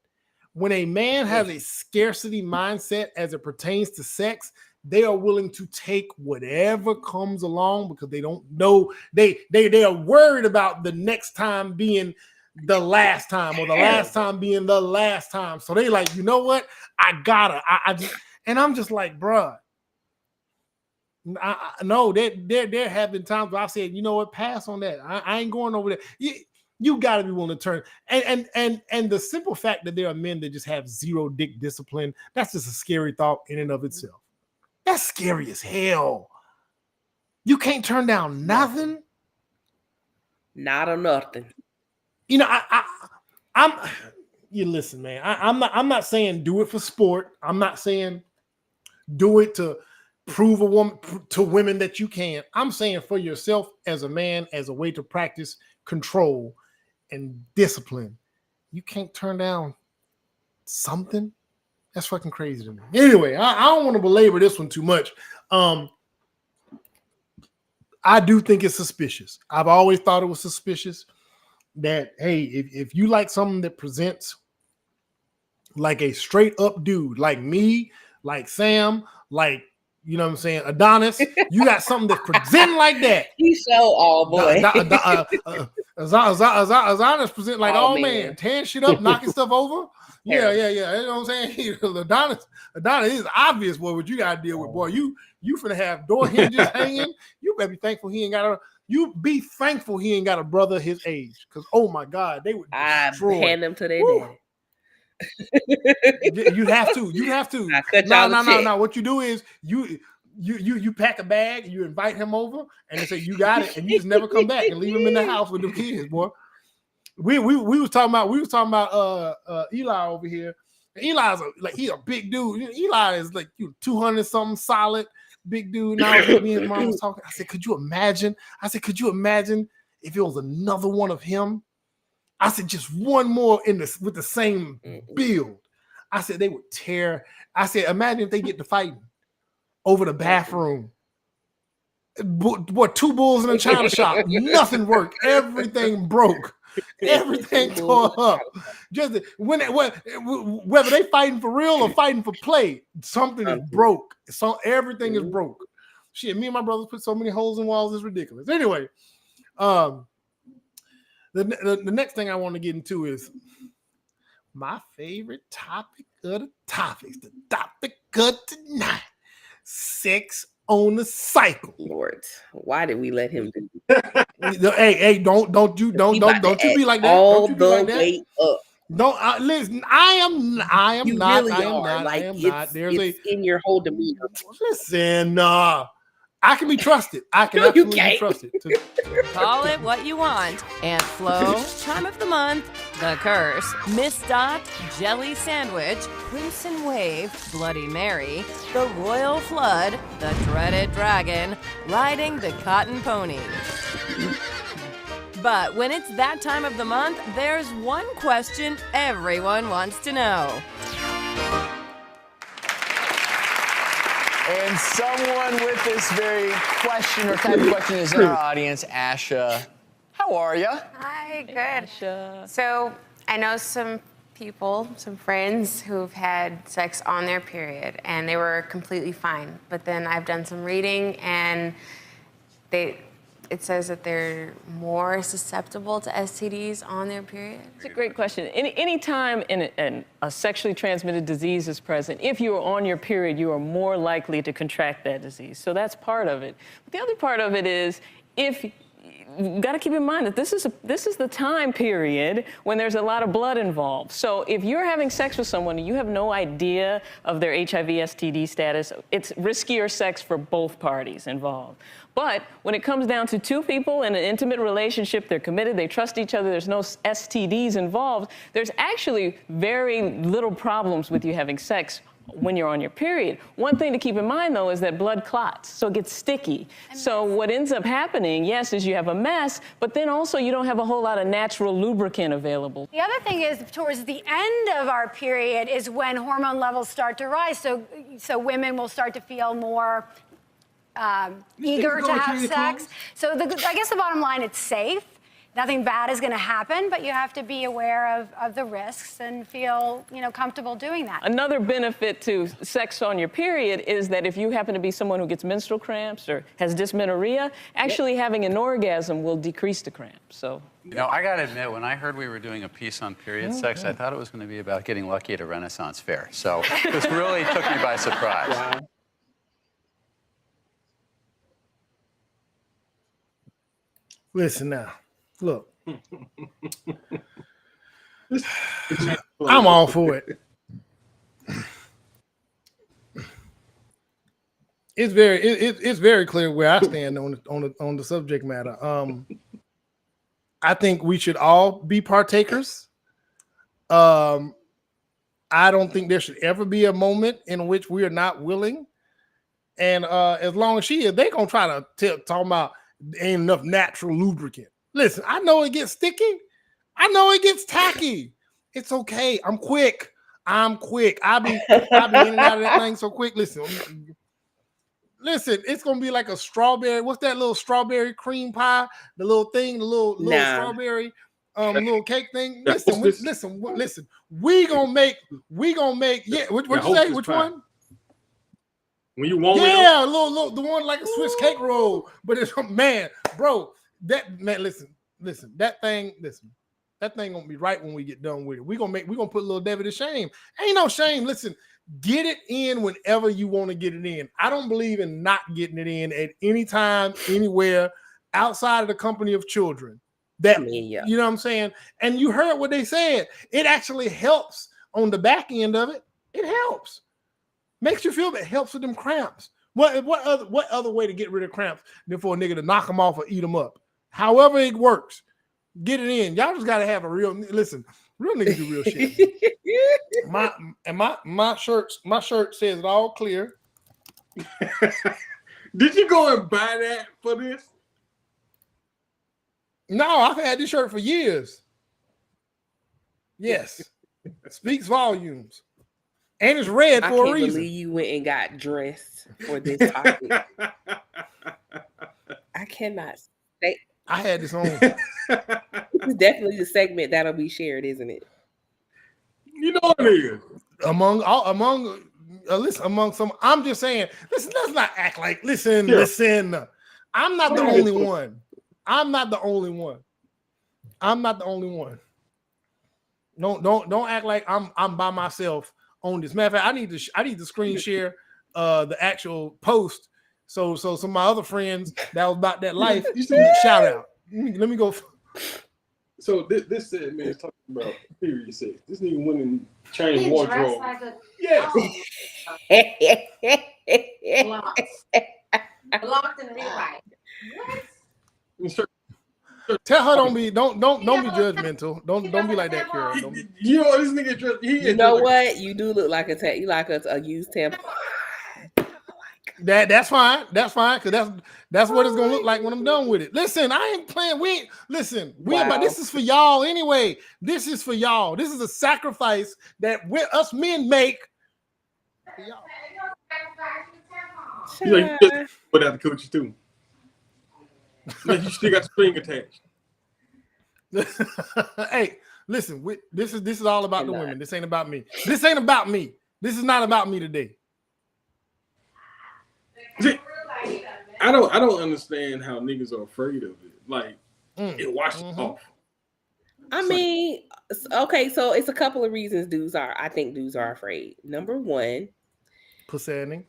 When a man has a scarcity mindset as it pertains to sex, they are willing to take whatever comes along because they don't know. They are worried about the next time being the last time or the last time being the last time. So they like, you know what? I gotta. And I'm just like, bruh. No, there have been times where I've said, you know what? Pass on that. I ain't going over there. You got to be willing to turn. And the simple fact that there are men that just have zero dick discipline, that's just a scary thought in and of itself. That's scary as hell. You can't turn down nothing. Not or nothing. You listen, man. I'm not saying do it for sport. I'm not saying do it to prove a woman to women that you can. I'm saying for yourself as a man, as a way to practice control and discipline. You can't turn down something. That's fucking crazy to me. Anyway, I don't want to belabor this one too much. I do think it's suspicious. I've always thought it was suspicious that, hey, if you like something that presents like a straight up dude, like me, like Sam, like, you know what I'm saying, Adonis, you got something that's presenting like that. You so all boy. Adonis present like all man, tearing shit up, knocking stuff over. Yeah. You know what I'm saying? Adonis is obvious, boy, what you gotta deal with, boy. You finna have door hinges hanging. You better be thankful he ain't got a brother his age. Because oh my God, they would destroy. Hand them to their daddy. You have to. No. What you do is you pack a bag, you invite him over, and they say you got it, and you just never come back and leave him in the house with the kids, boy. We was talking about Eli over here. Eli's he's a big dude. Eli is like 200 something solid, big dude. Now me and mom was talking. I said, could you imagine if it was another one of him? I said, just one more with the same build. I said, they would tear. I said, imagine if they get to fighting over the bathroom. What 2 bulls in a china shop? Nothing worked. Everything broke. Everything tore up. Just whether they fighting for real or fighting for play, something is broke. So everything is broke. Shit, me and my brothers put so many holes in walls, it's ridiculous. Anyway, the next thing I want to get into is my favorite topic of the topics. The topic of tonight: sex on the cycle. Lord, why did we let him do this? Hey, don't you be like that. All don't you be the like that. way up. Don't listen. I am You not. really I am are. not. Like, I am not. There's it's in your whole demeanor. Listen. I can be trusted. I can absolutely be trusted. Call it what you want. Aunt Flo, time of the month, the curse, Miss Dot, jelly sandwich, crimson wave, Bloody Mary, the royal flood, the dreaded dragon, riding the cotton pony. But when it's that time of the month, there's one question everyone wants to know. And someone with this very question or type of question is in our audience, Asha. How are you? Hi, good. So I know some people, some friends who've had sex on their period and they were completely fine. But then I've done some reading and it says that they're more susceptible to STDs on their period. It's a great question. Any time a sexually transmitted disease is present, if you are on your period, you are more likely to contract that disease. So that's part of it. But the other part of it is, you've got to keep in mind that this is the time period when there's a lot of blood involved. So if you're having sex with someone and you have no idea of their HIV STD status, it's riskier sex for both parties involved. But when it comes down to 2 people in an intimate relationship, they're committed, they trust each other, there's no STDs involved, there's actually very little problems with you having sex when you're on your period. One thing to keep in mind, though, is that blood clots, so it gets sticky. So what ends up happening, yes, is you have a mess, but then also you don't have a whole lot of natural lubricant available. The other thing is, towards the end of our period is when hormone levels start to rise, so women will start to feel more eager to have sex. So I guess the bottom line, it's safe. Nothing bad is going to happen, but you have to be aware of the risks and feel, comfortable doing that. Another benefit to sex on your period is that if you happen to be someone who gets menstrual cramps or has dysmenorrhea, actually having an orgasm will decrease the cramps. So, I got to admit, when I heard we were doing a piece on period sex, I thought it was going to be about getting lucky at a Renaissance fair. So this really took me by surprise. Wow. Listen now. Look, I'm all for it. It's very clear where I stand on the subject matter. I think we should all be partakers. I don't think there should ever be a moment in which we are not willing. And as long as she is, they're gonna try to talk about ain't enough natural lubricant. Listen, I know it gets sticky. I know it gets tacky. It's okay. I'm quick. I'll be in and out of that thing so quick. Listen, it's gonna be like a strawberry. What's that little strawberry cream pie? The little thing, the little strawberry little cake thing. Listen. We gonna make. Yeah. What you say? Which one? When you want little the one like a Swiss cake roll, but it's bro. Listen. That thing gonna be right when we get done with it. We gonna put little David to shame. Ain't no shame. Listen, get it in whenever you want to get it in. I don't believe in not getting it in at any time, anywhere outside of the company of children. You know what I'm saying? And you heard what they said. It actually helps on the back end of it. It helps. Makes you feel better. It helps with them cramps. What other way to get rid of cramps than for a nigga to knock them off or eat them up? However it works, get it in. Y'all just gotta have a real listen. Real niggas do real shit. my shirt says it all clear. Did you go and buy that for this? No, I've had this shirt for years. Yes, speaks volumes, and it's red for a reason. I can't believe you went and got dressed for this topic. cannot say. I had this on. This is definitely the segment that'll be shared, isn't it? You know what it is. Listen, among some, I'm just saying, listen, let's not act like, listen. I'm not the only one. I'm not the only one. Don't act like I'm by myself on this. Matter of fact, I need to screen share the actual post. So some of my other friends that was about that life, shout out. Let me go. So this said, man, is talking about period sex. This nigga went and changed wardrobe. Yes. Blocked in real life. What? Tell her don't be judgmental. Don't be like that, girl. You know this nigga dressed. You know what? You do look like a used tampon. That's fine. That's fine because that's what it's gonna look like when I'm done with it. Listen, I ain't playing. We about this is for y'all anyway. This is for y'all. This is a sacrifice that us men make. For y'all. You like you just put out the coochie too. Like you still got the string attached. Hey, listen. This is all about the women. This ain't about me. This ain't about me. This is not about me today. I don't understand how niggas are afraid of it. Like it washes off. I mean, okay, so it's a couple of reasons I think dudes are afraid. Number one, pussy.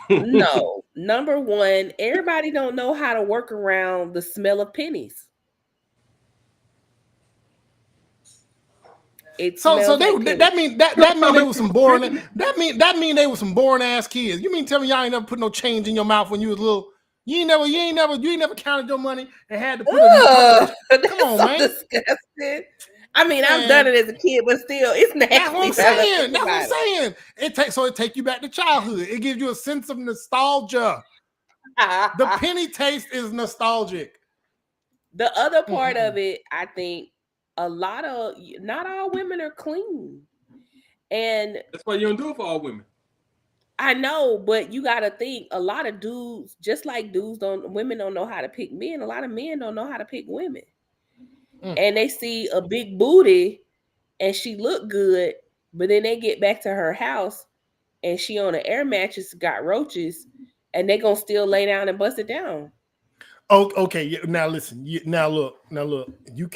No. Number one, everybody don't know how to work around the smell of pennies. That mean they was some boring. That mean they was some boring ass kids. You mean tell me y'all ain't never put no change in your mouth when you was little? You ain't never counted your money and had to put it. Come on, man. Disgusting. I mean, I've done it as a kid, but still, it's nasty. That's what I'm saying. It take you back to childhood. It gives you a sense of nostalgia. The penny taste is nostalgic. The other part of it, I think, not all women are clean, and that's why you don't do it for all women. I know, but you got to think a lot of dudes, just like women don't know how to pick men. A lot of men don't know how to pick women. And they see a big booty and she look good, but then they get back to her house and she on an air mattress, got roaches, and they gonna still lay down and bust it down. Oh, okay. Now listen. Now look. You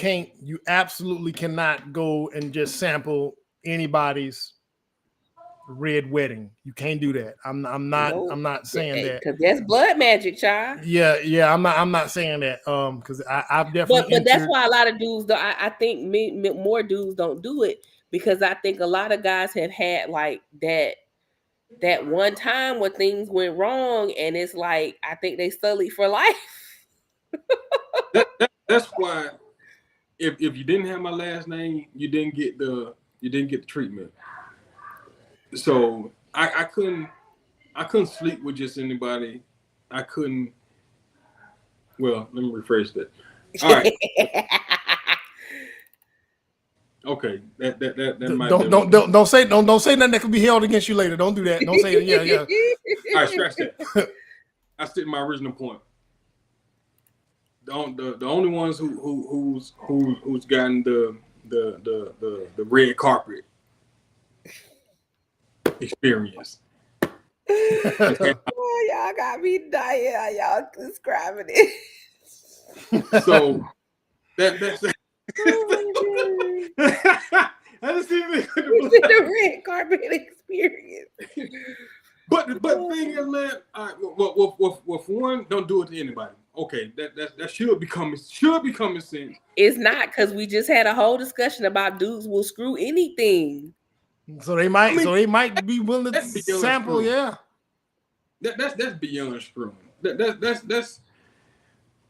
absolutely cannot go and just sample anybody's red wedding. You can't do that. I'm not saying that because that's blood magic, child. Yeah. I'm not saying that. Because I've definitely. But that's why a lot of dudes. I think more dudes don't do it because I think a lot of guys have had like that one time where things went wrong, and it's like I think they sullied for life. That's why if you didn't have my last name, you didn't get the treatment. So I couldn't sleep with just anybody. I couldn't. Well, let me rephrase that. All right. Okay. That might don't say nothing that could be held against you later. Don't do that. Don't say it. Yeah. All right, scratch that. I stick to my original point. The only ones who's gotten the red carpet experience. Oh, y'all got me dying. Y'all describing it. So that's I just didn't the red carpet experience. But the thing is, man, well, for one, don't do it to anybody. Okay, that should be common sense. It's not, because we just had a whole discussion about dudes will screw anything. So they might be willing to sample. Yeah, that's beyond screwing. That's.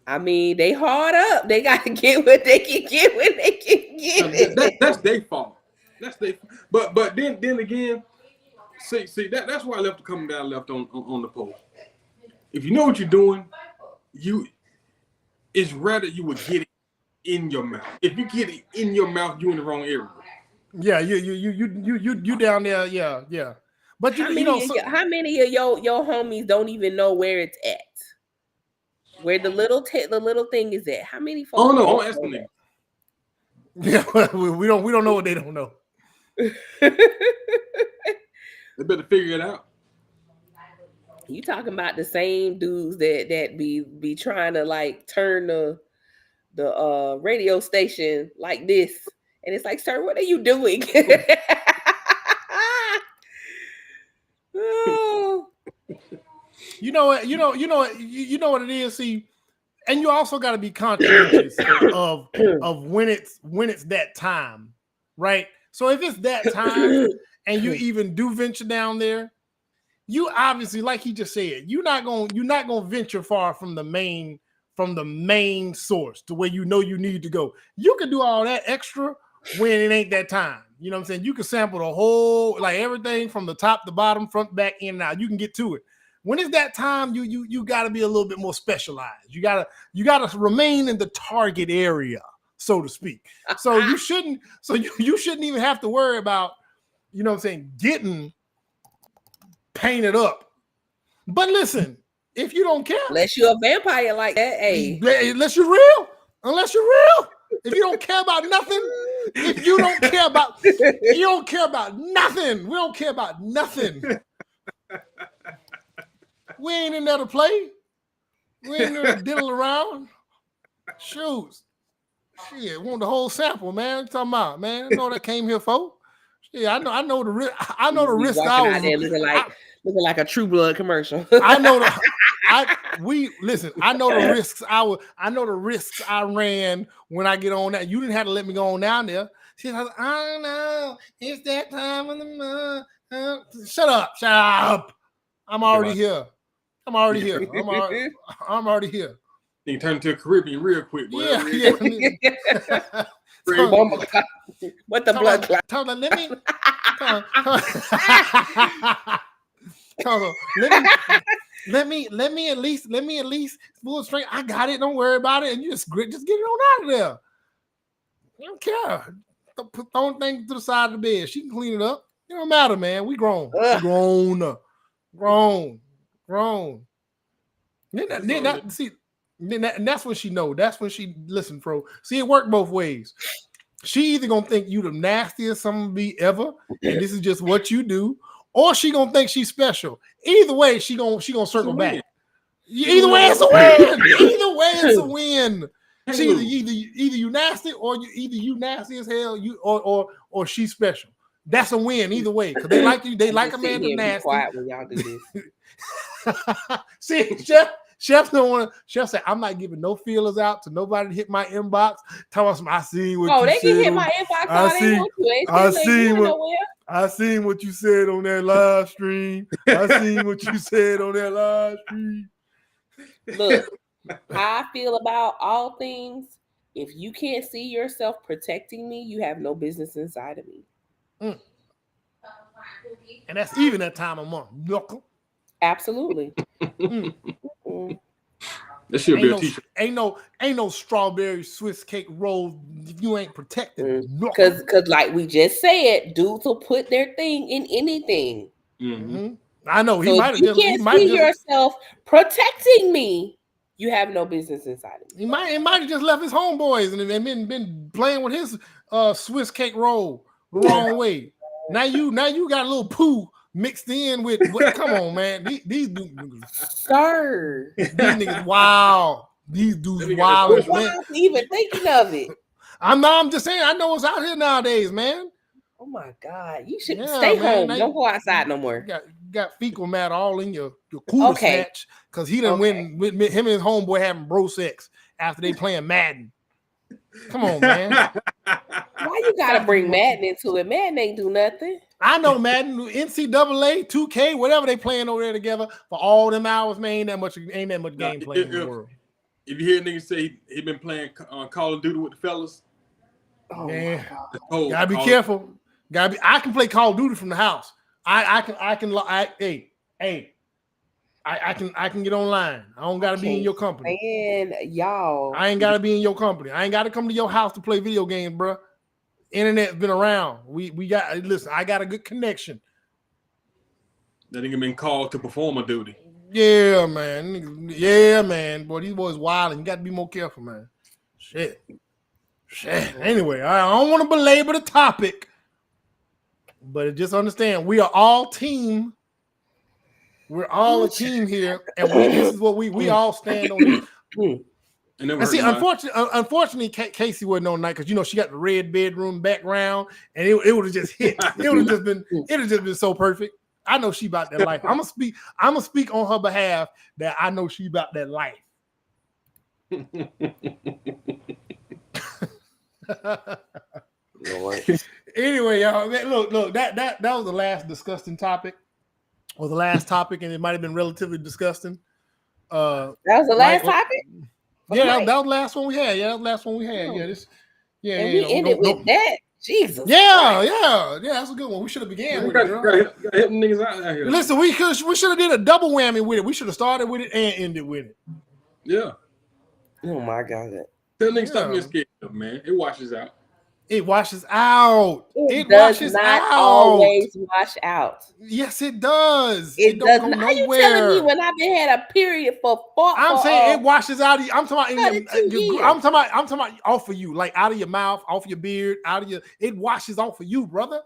I mean, they hard up. They got to get what they can get when they can get it. That's their fault. But then again, see that's why I left the comment that I left on the post. If you know what you're doing, it's rather you would get it in your mouth. If you get it in your mouth, you're in the wrong area. Yeah, you down there. Yeah. But how many of your homies don't even know where it's at? Where the little thing is at. How many folks? Oh no, don't ask me. Yeah, we don't know what they don't know. They better figure it out. You talking about the same dudes that be trying to like turn the radio station like this, and it's like, sir, what are you doing? Oh. You know what it is. See, and you also got to be conscientious of when it's that time, right? So if it's that time and you even do venture down there, you obviously, like he just said, you're not gonna venture far from the main source to where you know you need to go. You can do all that extra when it ain't that time. You know what I'm saying? You can sample the whole, like everything from the top to bottom, front, back, in and out. You can get to it. When it's that time, you got to be a little bit more specialized. You gotta remain in the target area, so to speak. So you shouldn't even have to worry about, you know what I'm saying, getting painted up. But listen, if you don't care, unless you're a vampire like that, hey, unless you're real, if you don't care about nothing, you don't care about nothing. We don't care about nothing. We ain't in there to play. We ain't in there to diddle around. Shoot. Shit, want the whole sample, man. What you talking about, man? I know that came here for. Yeah, I know the risk. I know the risk. I was looking like a True Blood commercial. I know I know the risks. I know the risks I ran when I get on that. You didn't have to let me go on down there. She's like, I don't know. It's that time of the month. Shut up. I'm already here. I'm already here. You can turn into a Caribbean real quick, boy. Yeah. What the blood clot? Let me at least full strength. I got it. Don't worry about it. And you just get it on out of there. You don't care. Throw things to the side of the bed. She can clean it up. It don't matter, man. We grown. Grown. And that's when she know. That's when she listen, bro. See, it worked both ways. She either gonna think you the nastiest something be ever, and this is just what you do, or she gonna think she's special. Either way, she gonna circle back. Either way, it's a win. She either you nasty or you nasty as hell. Or she's special. That's a win either way because they like you. They like a man that's nasty. Quiet when y'all do this. See, Chef don't want to. Chef said, "I'm not giving no feelers out to nobody to hit my inbox. Tell us, I see what you they said. Can hit my inbox all they want to. I seen what you said on that live stream. I seen what you said on that live stream. Look, how I feel about all things. If you can't see yourself protecting me, you have no business inside of me. Mm. And that's even that time of month. Knuckle. Absolutely. That should be a t-shirt. Ain't no strawberry Swiss cake roll if you ain't protected. Because like we just said, dudes will put their thing in anything. Mm-hmm. I know he might have. You can't see yourself protecting me. You have no business inside of me. He might have just left his homeboys and been playing with his Swiss cake roll the wrong way. Now you got a little poo mixed in with come on, man. These dudes, sir. These niggas, wow. These dudes, wow. Why am I even thinking of it? I'm just saying. I know what's out here nowadays, man. Oh my God, you should stay home. Don't go outside no more. You got fecal matter all in your cooler snatch because he done went with him and his homeboy having bro sex after they playing Madden. Come on, man. Why you gotta bring Madden into it? Madden ain't do nothing. I know Madden, NCAA, 2K, whatever they playing over there together for all them hours, man. Ain't that much gameplay in the world. If you hear niggas say he been playing Call of Duty with the fellas, man, gotta be careful. I can play Call of Duty from the house. I can get online. I don't gotta be in your company. Man, y'all. I ain't gotta be in your company. I ain't gotta come to your house to play video games, bro. Internet's been around. We got listen. I got a good connection. That nigga been called to perform a duty. Yeah, man. Yeah, man. Boy, these boys wild, and you got to be more careful, man. Shit. Anyway, I don't want to belabor the topic, but just understand we are all team. We're all a team here, and this is what we all stand on this. And see, unfortunately, Casey wasn't on night because she got the red bedroom background, and it would have just hit. It would have just been so perfect. I know she about that life. I'm gonna speak on her behalf that I know she about that life. Anyway, y'all, look, that was the last disgusting topic, or the last topic, and it might have been relatively disgusting. That was the last topic. Yeah, that was the last one we had. Yeah, that was the last one we had. Yeah, and we ended with that. Jesus. Yeah, that's a good one. We should have began with it, girl. Gotta help niggas out here. Listen, we should have did a double whammy with it. We should have started with it and ended with it. Yeah. Oh my God. Tell niggas stop being scared, man. It washes out. It washes out. It does not always wash out. Yes, it does. It does not. How you telling me when I've been had a period for 4? I'm saying it washes out. I'm talking about. I'm talking about off of you, like out of your mouth, off your beard, out of your. It washes off of you, brother.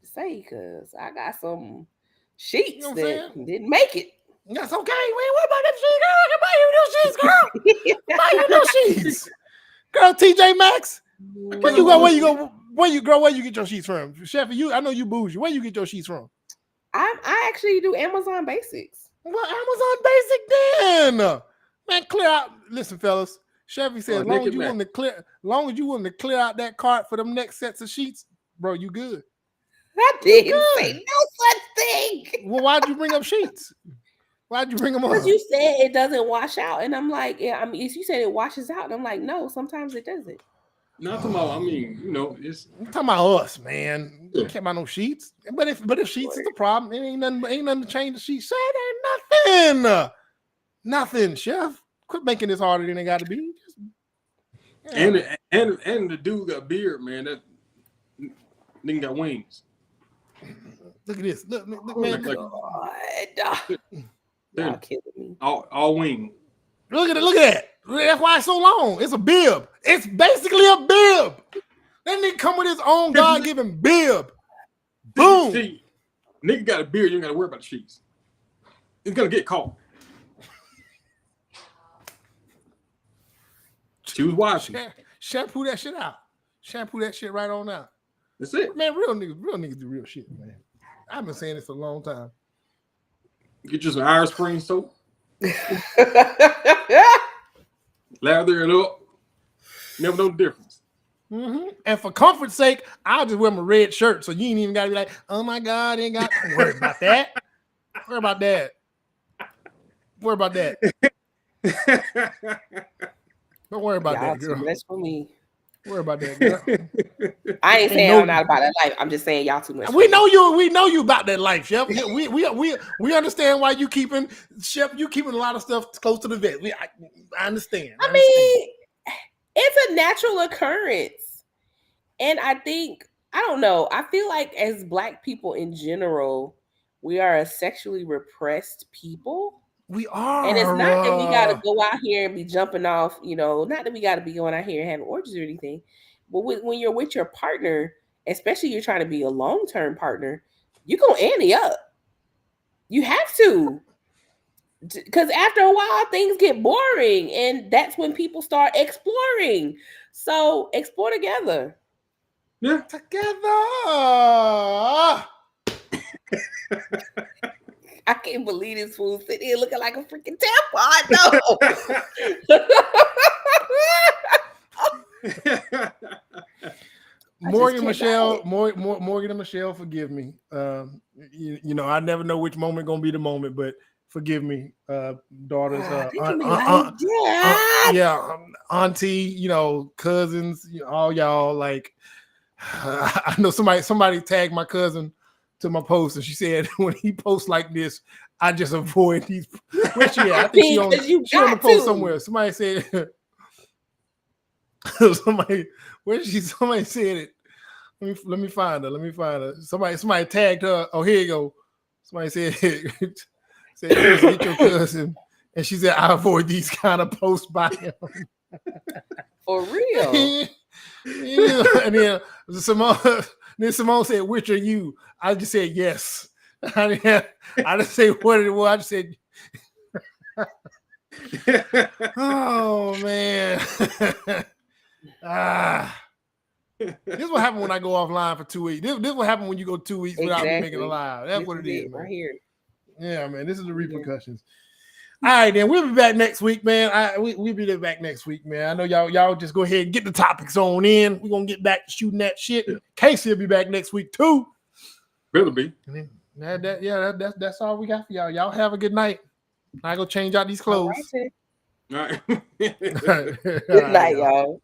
Say, cause I got some sheets that didn't make it. That's okay. Wait, what about them sheets, girl? I can buy you new sheets, girl. Buy you new sheets. Girl, TJ Maxx. Where you go? Where you get your sheets from? Chef, I know you bougie. Where you get your sheets from? I actually do Amazon Basics. Well, Amazon Basic then. Man, clear out. Listen, fellas. Chevy said, as long as you willing to clear out that cart for them next sets of sheets, bro, you good. I didn't say no such thing. Well, why'd you bring up sheets? Why'd you bring them up? Because you said it doesn't wash out, and I'm like, yeah. I mean, you said it washes out, and I'm like, no. Sometimes it doesn't. Not tomorrow. I mean, it's I'm talking about us, man. You can't buy no sheets. But if sheets is the problem, it ain't nothing to change the sheets. Say it ain't nothing. Nothing, Chef. Quit making this harder than it got to be. And the dude got beard, man. That nigga got wings. Look at this. Look, man. Y'all kidding me. All wing. Look at that. That's why it's so long. It's a bib. It's basically a bib. That nigga come with his own God-given bib. Boom. See, nigga got a beard. You ain't got to worry about the sheets. It's gonna get caught. She was washing. Shampoo that shit out. Shampoo that shit right on out. That's it. Man, real niggas do real shit, man. I've been saying this for a long time. Get you some Irish Spring soap. Lather it up. Never know the difference. Mm-hmm. And for comfort's sake, I'll just wear my red shirt, so you ain't even gotta be like, oh my God, ain't got to worry about that. Worry about that. Worry about that. Don't worry about that, girl. That's for me. Worry about that, girl. I ain't saying I'm not about that life. I'm just saying y'all too much. We know you about that life, Chef. We understand why you keeping Chef. You keeping a lot of stuff close to the vet. I understand. I mean, it's a natural occurrence, and I don't know. I feel like as Black people in general, we are a sexually repressed people. We are, and it's not that we got to go out here and be jumping off. Not that we got to be going out here and having orgies or anything. But when you're with your partner, especially you're trying to be a long-term partner, you're going to ante up. You have to. Because after a while, things get boring. And that's when people start exploring. So explore together. Yeah. Together. I can't believe this fool sitting here looking like a freaking tampon. No. Morgan and Michelle, forgive me. I never know which moment gonna be the moment, but forgive me, daughters, auntie, cousins, all y'all. Like, I know somebody tagged my cousin to my post, and she said when he posts like this, I just avoid these. Where she at? I think she on the post somewhere. Somebody said. Somebody said it. Let me find her. Somebody tagged her. Oh, here you go. Somebody said, get your cousin. And she said, I avoid these kind of posts by him. For real. Yeah. And then Simone said, which are you? I just said yes. I didn't say what it was. I just said, oh man. This is what happened when I go offline for 2 weeks. This is what happened when you go 2 weeks without me making a live. That's what it is, man. Right here. Yeah, man. This is the repercussions. All right, then we'll be back next week, man. We'll be back next week, man. I know y'all just go ahead and get the topics on in. We're gonna get back to shooting that shit. Casey will be back next week too. Better be. That's all we got for y'all. Y'all have a good night. I go change out these clothes. All right. All right. Good night, y'all.